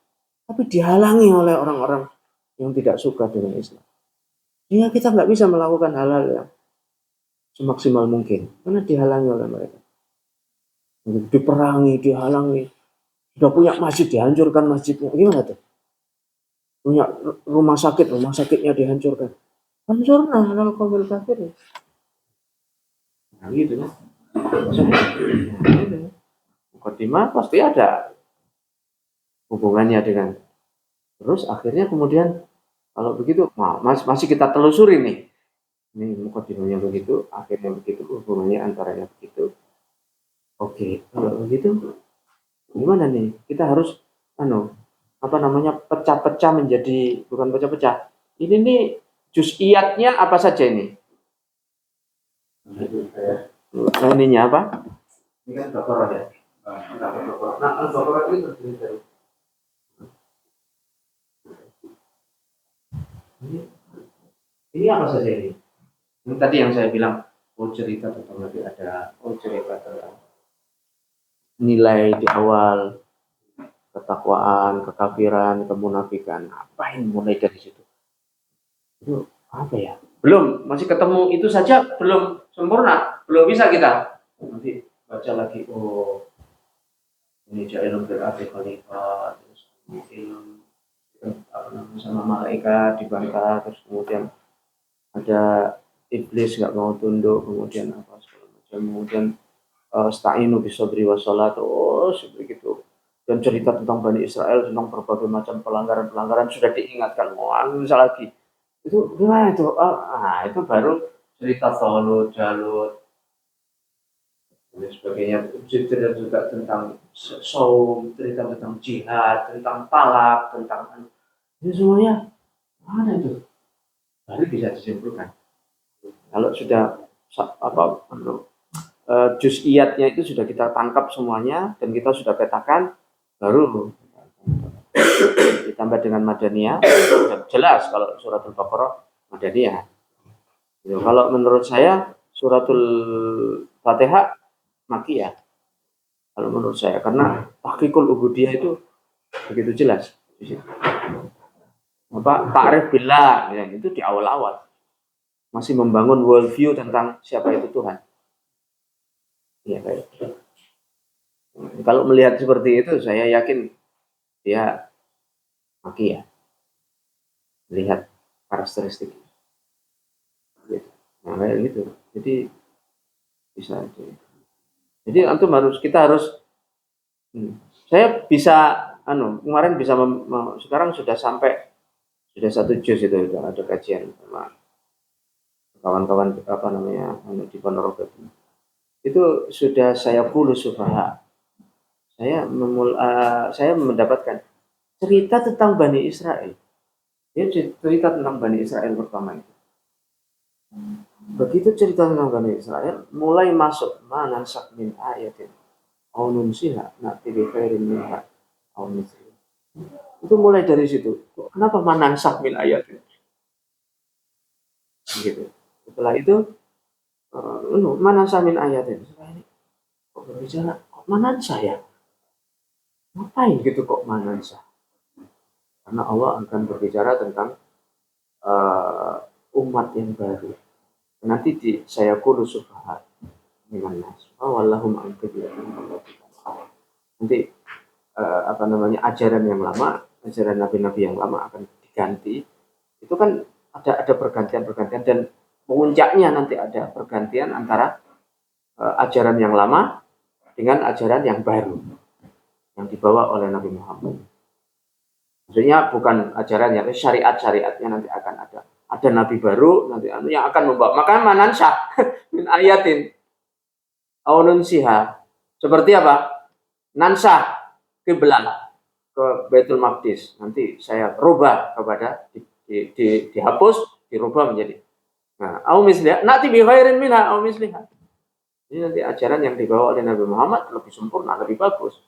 tapi dihalangi oleh orang-orang yang tidak suka dengan Islam. Sehingga kita nggak bisa melakukan hal-hal yang semaksimal mungkin karena dihalangi oleh mereka. Diperangi, dihalangi. Sudah punya masjid, dihancurkan masjidnya. Gimana tuh? Punya rumah sakitnya dihancurkan. Hancurna halal qaumil kafirin. Nah, gitu ya. Mukadimah pasti ada hubungannya dengan. Terus akhirnya kemudian kalau begitu, masih kita telusuri nih. Ini mukadimahnya begitu, akhirnya begitu, hubungannya antaranya begitu. Oke, kalau begitu gimana nih? Kita harus pecah-pecah menjadi, bukan pecah-pecah. Ini nih juz'iyatnya apa saja ini? Ininya apa? Ini kan Baqarah ya. Nah, Al-Baqarah ini terdiri dari ini apa saja ini? Ini tadi yang saya bilang, cerita tentang Nabi ada, cerita tentang nilai di awal, ketakwaan, kekafiran, kemunafikan. Ngapain mulai dari situ? Itu apa ya? Belum, masih ketemu itu saja belum sempurna, belum bisa kita. Nanti baca lagi, ini Jailun bil Abi Khalifah, terus film sama malaikat dibantah, terus kemudian ada iblis nggak mau tunduk, kemudian apa segala macam, kemudian sta'inu bisabri wassalat, begitu. Dan cerita tentang Bani Israel, tentang berbagai macam pelanggaran sudah diingatkan. Bisa lagi. Itu gimana itu? Itu baru cerita Thalut, Jalut, dan sebagainya. Cerita juga tentang saum, cerita tentang jihad, tentang talak, tentang ini semuanya mana itu? Baru bisa disimpulkan. Kalau sudah juz'iyatnya itu sudah kita tangkap semuanya dan kita sudah petakan, baru ditambah dengan Madaniyah, jelas kalau suratul Baqarah Madaniyah. Kalau menurut saya suratul Fatihah Makkiyah. Kalau menurut saya, karena tahqiqul ubudiyah itu begitu jelas di situ. Ta'rif billah, ya, itu di awal-awal masih membangun world view tentang siapa itu Tuhan. Ya, baik. Kalau melihat seperti itu, saya yakin dia Makkiyah. Lihat karakteristik. Nah, kayak gitu. Jadi bisa. Jadi kita harus. Saya bisa, kemarin bisa sekarang sudah 1 juz itu, ada kajian sama kawan-kawan di Ponorogo. Itu sudah saya sufaha. Saya mendapatkan cerita tentang Bani Israel. Dia cerita tentang Bani Israel pertama itu. Begitu cerita tentang Bani Israel, mulai masuk manansak min ayatin au nunsiha na'ti bi khairin minha au mithliha. Itu mulai dari situ. Kenapa manansak min ayatin? Gitu. Setelah itu manansak min ayatin. kok berbicara kok manansa ya? Ngapain gitu kok manansa? Karena Allah akan berbicara tentang umat yang baru. Nanti saya kudu sufahat dengan nas. Wallahum an nanti apa namanya ajaran yang lama, ajaran nabi-nabi yang lama akan diganti. Itu kan ada pergantian dan puncaknya nanti ada pergantian antara ajaran yang lama dengan ajaran yang baru yang dibawa oleh Nabi Muhammad. Maksudnya bukan ajaran yang syariatnya nanti akan ada nabi baru nanti yang akan membawa. Maka manansa min ayatin aw nunsiha. Seperti apa? Nansah kiblat ke Baitul Maqdis. Nanti saya rubah kepada dihapus, dirubah menjadi. Nah, au misliha, nanti bi khairin minha au misliha. Ini nanti ajaran yang dibawa oleh Nabi Muhammad lebih sempurna, lebih bagus.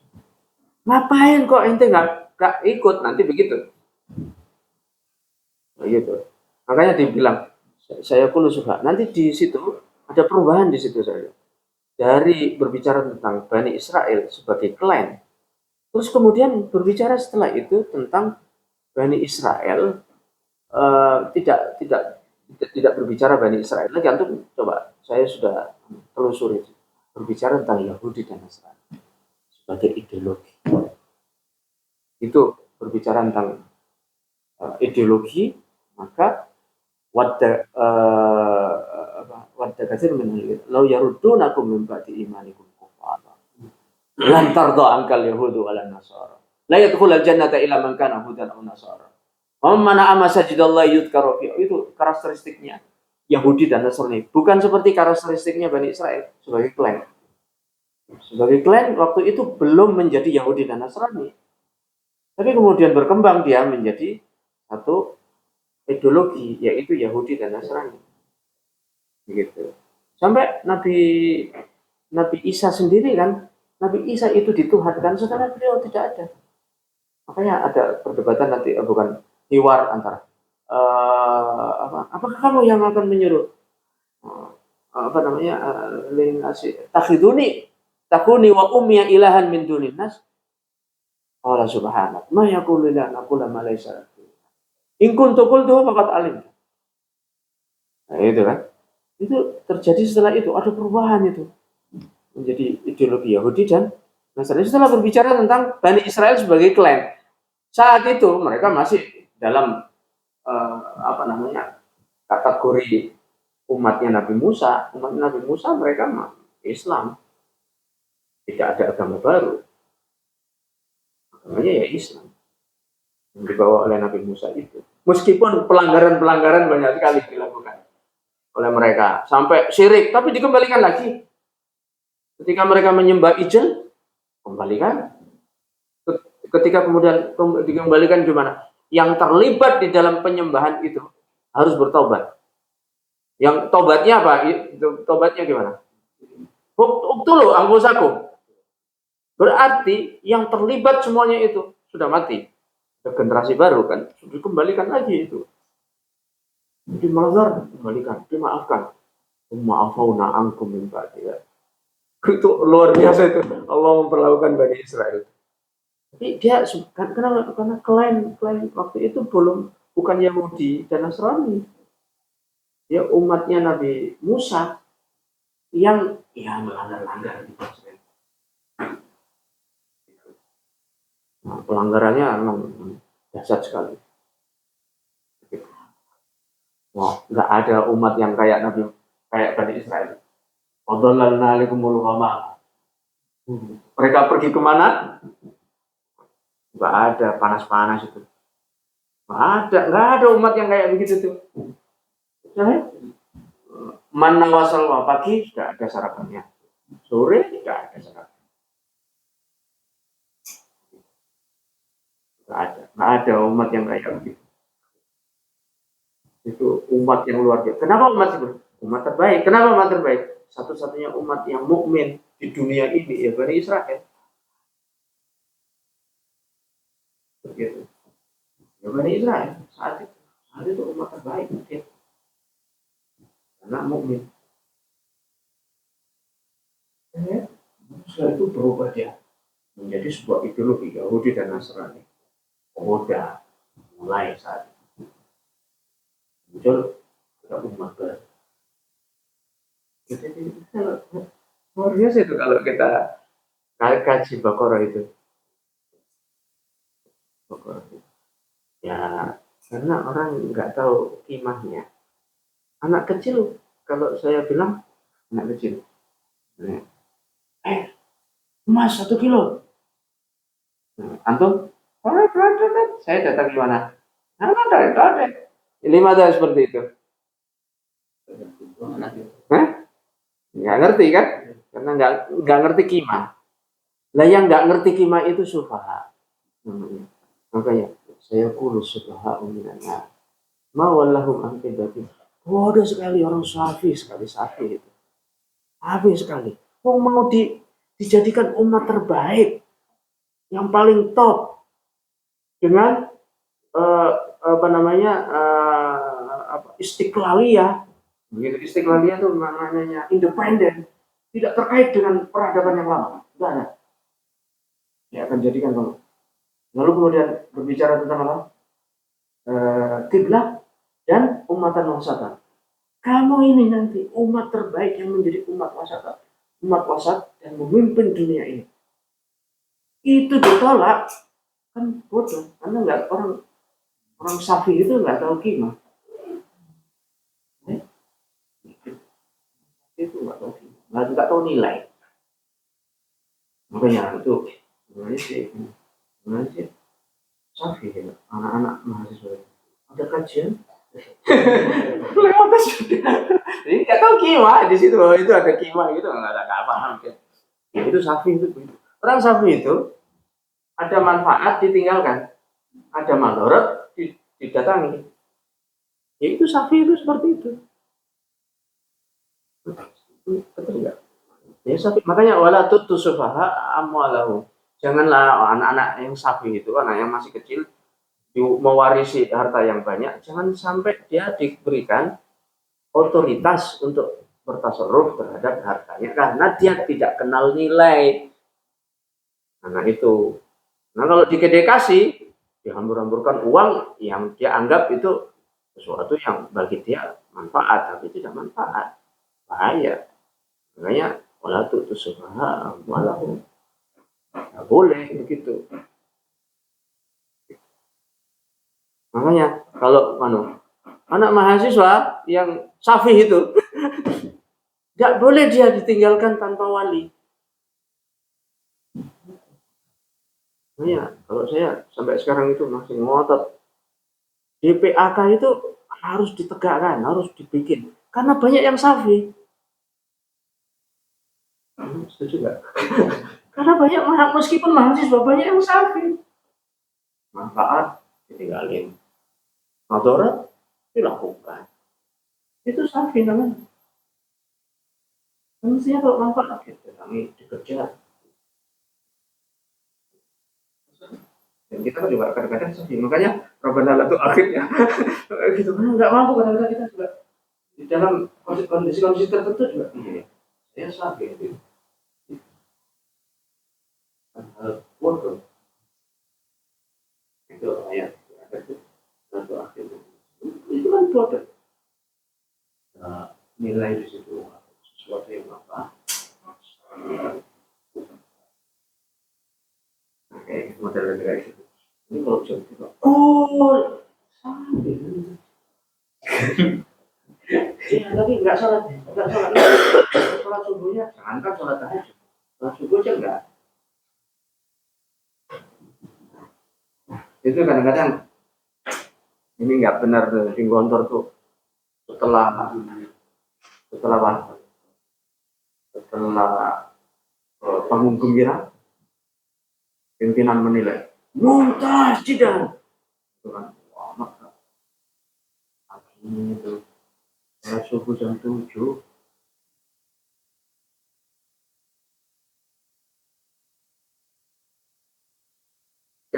Ngapain kok ente nggak ikut nanti begitu? Begitu. Makanya dibilang saya kulo suka. Nanti di situ ada perubahan di situ saya. Dari berbicara tentang Bani Israel sebagai klan, terus kemudian berbicara setelah itu tentang Bani Israel tidak berbicara Bani Israel lagi. Antum coba, saya sudah telusuri berbicara tentang Yahudi dan Nasrani sebagai ideologi. Itu berbicara tentang ideologi, maka wadda katsir min law yaruddunakum min ba'di imanikum kuffara lan tarda ankal yahudu wala nasara la yadkhulul jannata illa man kana hudan aw nasara wa man amana sajidallahi yudkaru fi. Itu karakteristiknya Yahudi dan Nasrani, bukan seperti karakteristiknya Bani Israel sebagai klan. Sebagai klan waktu itu belum menjadi Yahudi dan Nasrani, tapi kemudian berkembang dia menjadi satu ideologi, yaitu Yahudi dan Nasrani. Begitu. Sampai Nabi Isa sendiri kan, Nabi Isa itu dituhankan setelah beliau tidak ada. Makanya ada perdebatan nanti, bukan hiwar antara apakah kamu yang akan menyuruh takuni wa ummi ilahan min dunin nas. Allah subhanahu ma yaqulu lana aqula ma laysa in kuntu qultuhu faqad alim. Nah, itu kan. Itu terjadi setelah itu, ada perubahan itu. Menjadi ideologi Yahudi dan Nasrani setelah berbicara tentang Bani Israel sebagai klan. Saat itu mereka masih dalam kategori umatnya Nabi Musa. Umatnya Nabi Musa mereka Islam. Tidak ada agama baru. Agamanya ya Islam. Yang dibawa oleh Nabi Musa itu. Meskipun pelanggaran-pelanggaran banyak sekali dilakukan oleh mereka. Sampai syirik, tapi dikembalikan lagi. Ketika mereka menyembah ijel, kembalikan. Ketika kemudian dikembalikan gimana? Yang terlibat di dalam penyembahan itu harus bertobat. Yang tobatnya apa? Tobatnya gimana? Uktulu anfusakum. Berarti yang terlibat semuanya itu sudah mati. Generasi baru kan, sudah dikembalikan lagi itu. Dimazar, kembalikan, dimaafkan. Ma'afauna ankum min ba'di. Itu luar biasa itu. Allah memperlakukan Bani Israel. Tapi dia kenapa? Karena klaim waktu itu bukan Yahudi dan Nasrani. Dia umatnya Nabi Musa yang melanggar gitu. Nah, pelanggarannya memang dahsyat sekali. Wah, nggak ada umat yang kayak Bani Israel. Wadhallalna alaikumul ghamam. Mereka pergi kemana? Nggak ada panas-panas itu. Nggak ada umat yang kayak begitu tuh. Mana wasal pagi nggak ada sarapannya. Sore nggak ada sarapan. Nggak ada umat yang kayak begitu. Itu umat yang luar biasa. Kenapa umat terbaik? Kenapa umat terbaik? Satu-satunya umat yang mukmin di dunia ini ya Bani Israel. Begitu. Ya Bani Israel saat itu umat terbaik mungkin. Karena mukmin. setelah itu berubah dia menjadi sebuah ideologi Yahudi dan Nasrani. Udah mulai saat itu muncul ada umat baru. Jadi luar biasa itu kalau kita kaji Baqarah itu. Baqarah itu. Ya, karena orang nggak tahu kimahnya. Anak kecil, kalau saya bilang anak kecil, emas 1 kilo. Antum, saya datang di mana? Ada. 5 tahun seperti itu. Hah? Nggak ngerti kan? Karena nggak ngerti kimah. Lah yang nggak ngerti kimah itu sufaha. Makanya saya kurus sufaha uminannya. Mawallahum an qiblatihim. Bodoh sekali orang Syafi'i sekali itu. Habis sekali. Mau dijadikan umat terbaik, yang paling top dengan istiqlaliyah. Begitu istiqlaliyah itu maknanya independen, tidak terkait dengan peradaban yang lama. Tidak ada. Ya akan jadikan kamu. Lalu kemudian berbicara tentang apa? Kiblat dan umatan wasatan. Kamu ini nanti umat terbaik yang menjadi umat wasat dan memimpin dunia ini. Itu ditolak kan bodoh, karena nggak orang Syafi'i itu nggak tahu kimah. Itu nggak tahu kimah, nggak tahu nilai. Makanya itu sebenarnya sih Syafi'i anak-anak mahasiswa ada kajian lewat sudah. Jadi nggak tahu kimah di situ, itu ada kimah gitu nggak ada paham kan. Itu Syafi'i itu begitu. Orang Syafi'i itu ada manfaat ditinggalkan, ada madarat didatangi. Ya itu Syafi'i itu seperti itu. Betul nggak? Ya Syafi'i, makanya wala tutu sufaha amwalahu. Janganlah anak-anak yang Syafi'i itu, anak yang masih kecil mewarisi harta yang banyak, jangan sampai dia diberikan otoritas untuk bertasarruf terhadap hartanya karena dia tidak kenal nilai. Nah itu. Nah kalau dikasih, dihambur-hamburkan uang yang dia anggap itu sesuatu yang bagi dia manfaat, tapi tidak manfaat, bahaya. Makanya wala tu'tu sufaha amwalahum. Nggak boleh begitu. Makanya kalau anak mahasiswa yang Syafi'i itu nggak boleh dia ditinggalkan tanpa wali. Makanya kalau saya sampai sekarang itu masih ngotot DPAK itu harus ditegakkan, harus dibikin karena banyak yang Syafi'i. Setuju nggak? Karena banyak meskipun mahasiswa banyak yang Syafi'i. Manfaat ditinggalin. Madarat dilakukan. Itu Syafi'i namanya. Manusia kalau manfaat kami dikejar. Dan kita juga kadang-kadang Syafi'i. Makanya Rabbana la tu'akhidna gitu kan nggak mampu kadang-kadang kita juga di dalam kondisi tertentu juga. Iya. Saya Syafi'i itu. Bodoh. Itu ayat itu satu akhir itu kan bodoh. Nah, nilai di situ sesuatu yang apa? Kayak model kayak gitu. Ini kalau jadi sampai. Iya, tapi nggak sholat subuhnya. Jangankan sholat tahajud, sholat subuh aja enggak. Itu kadang-kadang ini nggak benar di Gontor tuh setelah panggung gembira pimpinan menilai Mumtaz tidak itu kan maka akhirnya itu sholat subuh jam 7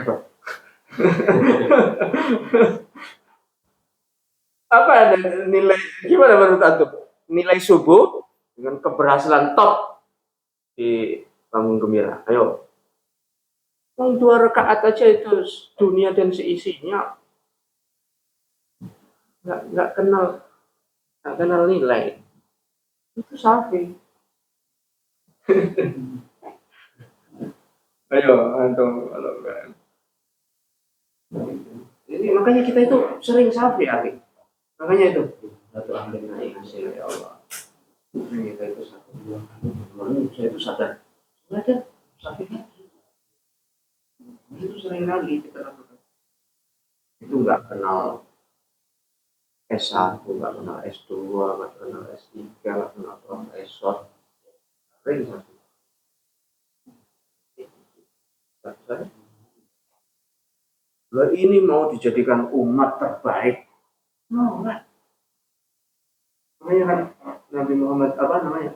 ya Pak. Apa ada nilai gimana menurut antum nilai subuh dengan keberhasilan top di bangun gembira. Ayo. Yang 2 rakaat aja itu dunia dan seisinya nggak kenal nilai. Itu Syafi'i. Ayo, antum kalau kan. Jadi makanya kita itu sering Syafi'i, Ari. Makanya itu satu ambil naik hasil ya Allah. Kita itu satu dua. Saya itu sadar. Sadar Syafi'i. Itu sering kali kita lakukan. Itu nggak kenal S1, nggak kenal S2, nggak kenal S3, nggak kenal profesor. Sering Syafi'i. Lah ini mau dijadikan umat terbaik. Mau nggak? Namanya kan Nabi Muhammad apa namanya?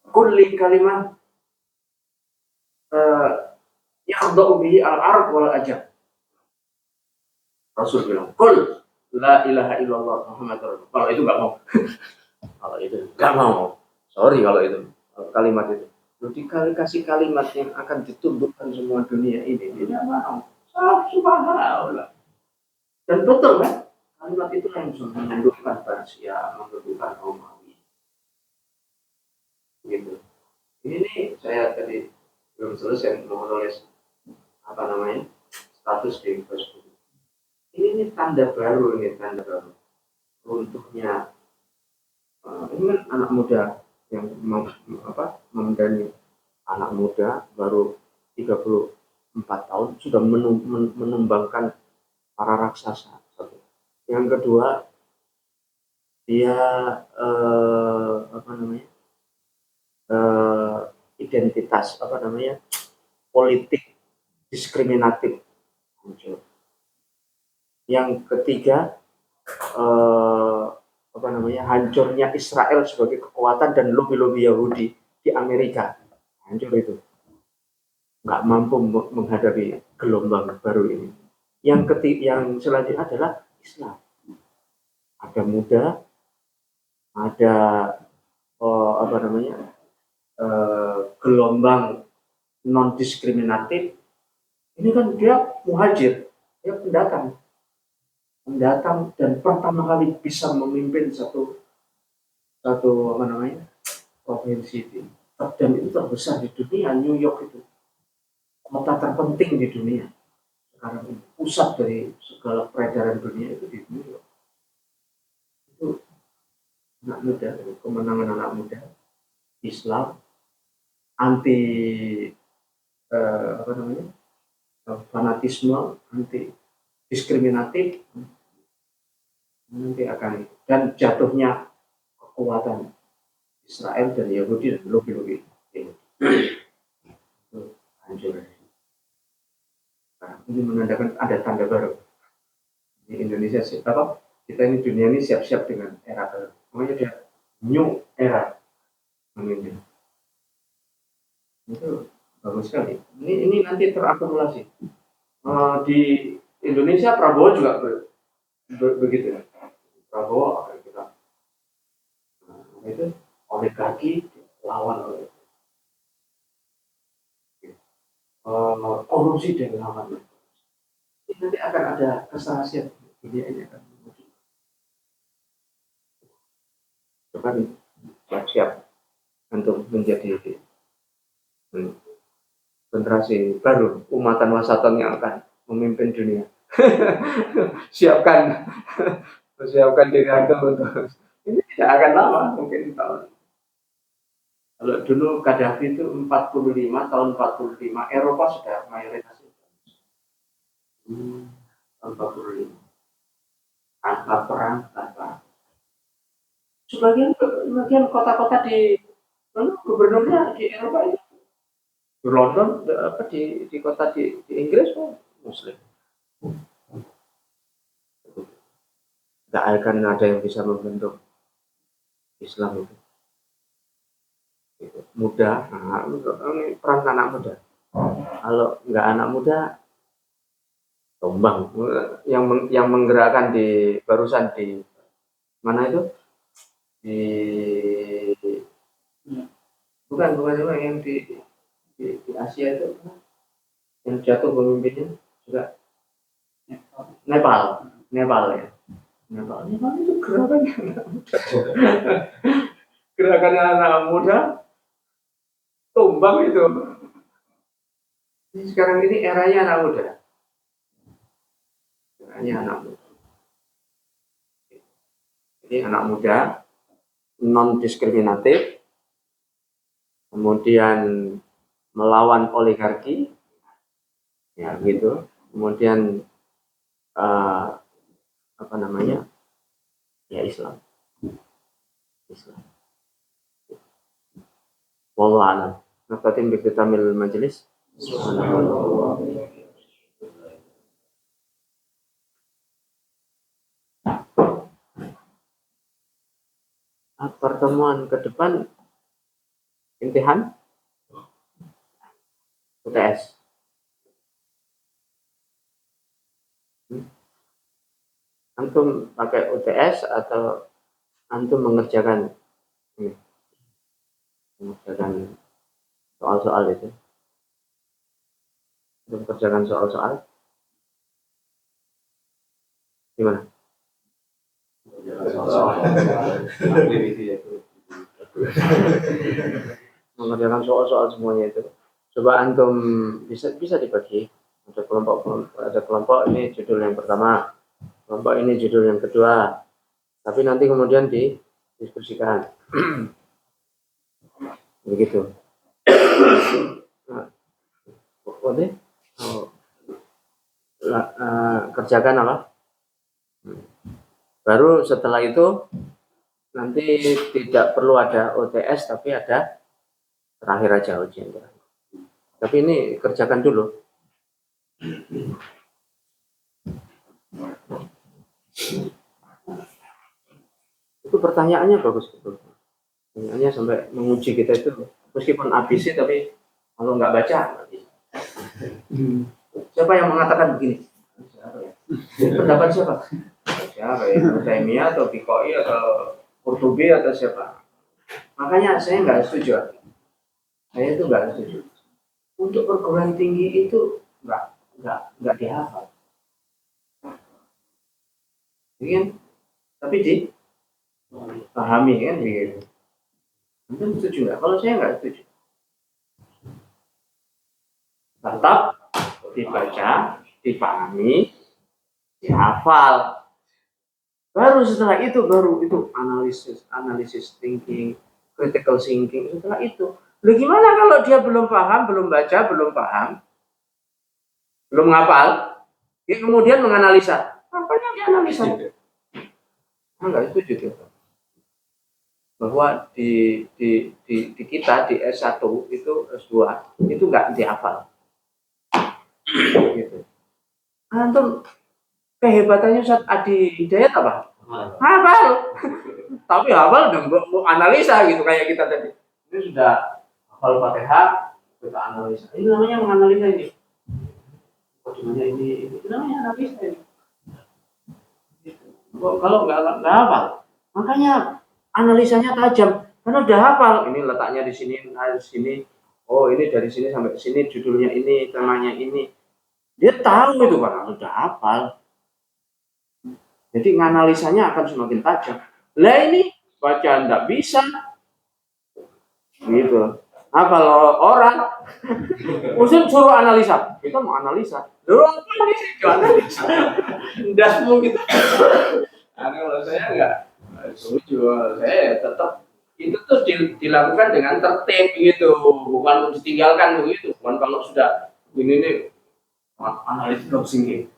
Kulli kalimah yakhda'u bihi al-arq wal ajab. Rasul bilang, "Qul la ilaha illallah Muhammad Rasul." Kalau itu nggak mau. Kalau itu nggak mau. Sorry kalau itu kalimat itu. Dikasih kalimat yang akan ditundukkan semua dunia ini. Tidak mau. Subhanallah. Dan betul kan? Kalimat itu yang bisa menundukkan Persia, menundukkan Romawi. Gitu. Ini saya tadi belum selesai menulis apa namanya status di Facebook. Ini tanda baru, runtuhnya. Ini kan anak muda yang memandani anak muda baru 34 tahun sudah menumbangkan para raksasa. Yang kedua, dia identitas politik diskriminatif muncul. Yang ketiga, hancurnya Israel sebagai kekuatan dan lobby-lobby Yahudi di Amerika. Hancur itu. Nggak mampu menghadapi gelombang baru ini. Yang selanjutnya adalah Islam. Ada muda, ada gelombang non diskriminatif. Ini kan dia muhajir, dia pendatang dan pertama kali bisa memimpin satu provinsi dan itu terbesar di dunia. New York itu kota terpenting di dunia sekarang ini, pusat dari segala peredaran dunia itu di New York. Itu anak muda, kemenangan anak muda, Islam, anti fanatisme, anti diskriminatif, nanti akan dan jatuhnya kekuatan Israel dan Yahudi dan lobby-lobby itu hancur. Nah, ini menandakan ada tanda baru di Indonesia. Kita ini dunia ini siap-siap dengan era baru. Makanya dia new era memimpin. Itu bagus sekali. Ini nanti terakumulasi. Di Indonesia Prabowo juga begitu. Prabowo akan kita itu oligarki lawan oleh korupsi dan lawan. Ini nanti akan ada keserasian dunia ini akan muncul. Coba siap untuk menjadi generasi baru umatan wasatan yang akan memimpin dunia. siapkan diri Anda untuk ini tidak akan lama, mungkin tahun. Kalau dulu Gaddafi itu tahun 45 Eropa sudah mayoritas tahun 45 tanpa perang, sebagian kota-kota di gubernurnya di Eropa itu di London di kota di Inggris Muslim. Tidak akan ada yang bisa membentuk Islam itu. Muda, ini peran anak muda. Kalau nggak anak muda, tumbang. Yang menggerakkan di barusan di mana itu? Bukan yang di Asia itu yang jatuh pemimpinnya juga Nepal ya. Nepal itu gerakan anak muda tumbang itu. Sekarang ini eranya anak muda. Jadi anak muda non diskriminatif, kemudian melawan oligarki, ya gitu. Kemudian ya Islam. Wallahu a'lam. Naqatim bi kitamil majlis. Pertemuan ke depan imtihan UTS. Antum pakai UTS atau antum mengerjakan soal-soal itu? Antum mengerjakan soal-soal gimana? Mengerjakan soal-soal semuanya itu. Coba antum bisa dibagi. Ada kelompok ini judul yang pertama, kelompok ini judul yang kedua. Tapi nanti kemudian didiskusikan. Begitu. Kerjakan apa? Baru setelah itu nanti tidak perlu ada OTS, tapi ada terakhir aja ujian. Tapi ini kerjakan dulu. Itu pertanyaannya bagus betul. Pertanyaannya sampai menguji kita itu, meskipun ABC tapi kalau nggak baca, siapa yang mengatakan begini? Pendapat siapa? Siapa ya? Taimiyah atau Bikoi atau Qurtubi atau siapa? Makanya saya nggak setuju. Saya itu nggak setuju. Untuk perguruan tinggi itu nggak dihafal. Kan? Tapi dipahami kan begitu. Anda setuju nggak? Kalau saya nggak setuju. Tetap dibaca, dipahami, dihafal. Baru setelah itu analisis thinking, critical thinking. Setelah itu, gimana kalau dia belum paham, belum baca, belum paham, belum ngapal, dia kemudian menganalisa. Apanya dia analisa? Enggak setuju tuh. Bahwa di kita di S1 itu S2 itu enggak dihafal. Gitu. Antum kehebatannya Ustaz Adi Hidayat apa? Hafal. Tapi hafal dan mau analisa gitu kayak kita tadi. Ini sudah hafal Fatihah, kita analisa. Ini namanya menganalisa ini. Bagaimana ini namanya analisa ini. Kalau nggak hafal, makanya analisanya tajam. Karena udah hafal, ini letaknya di sini, di sini. Oh, ini dari sini sampai sini, judulnya ini, temanya ini. Dia tahu itu Pak, udah hafal. Jadi analisanya akan semakin tajam. Lah ini bacaan nggak bisa, gitu. Nah kalau orang usul suruh analisa, kita mau analisa. Lu apa nih? Analisa. Nggak semua gitu. Nah, kalau saya nggak setuju, saya tetap itu tuh dilakukan dengan tertib gitu, bukan ditinggalkan begitu. Bukan kalau sudah ini nih analitik thinking.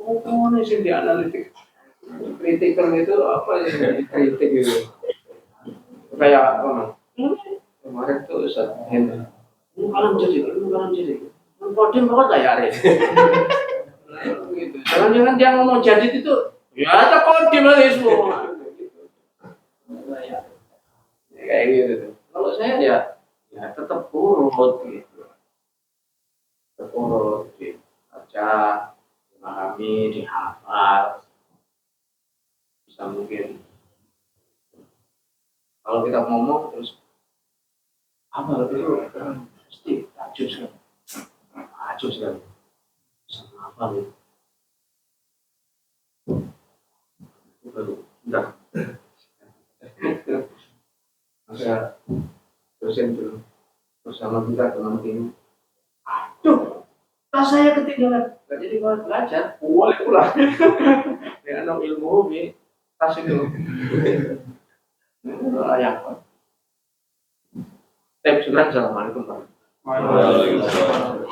Oh, ini sih di analitik. Kritikal itu apa yang kritik itu? Kayak apa? Kemarin tuh Ustaz Hendra. Ini kanan jadi. Kodim banget lah ya Arif. Gitu. Jangan dia ngomong jadi itu, ya ada kodim aja semua. Kayak gitu. Kalau saya ya tetap urut gitu. Tetap urut, baca, memahami, dihafal. Bisa mungkin. Kalau kita ngomong terus apa itu Pasti takjub sekali. Takjub sekali. Sama apa nih? Itu baru udah. Masa dosen dulu bersama kita teman tim. Aduh, tas saya ketinggalan. Gak jadi belajar. Boleh pulang. Dengan ilmu hobi tas itu. Ayah. Assalamualaikum. Waalaikumsalam.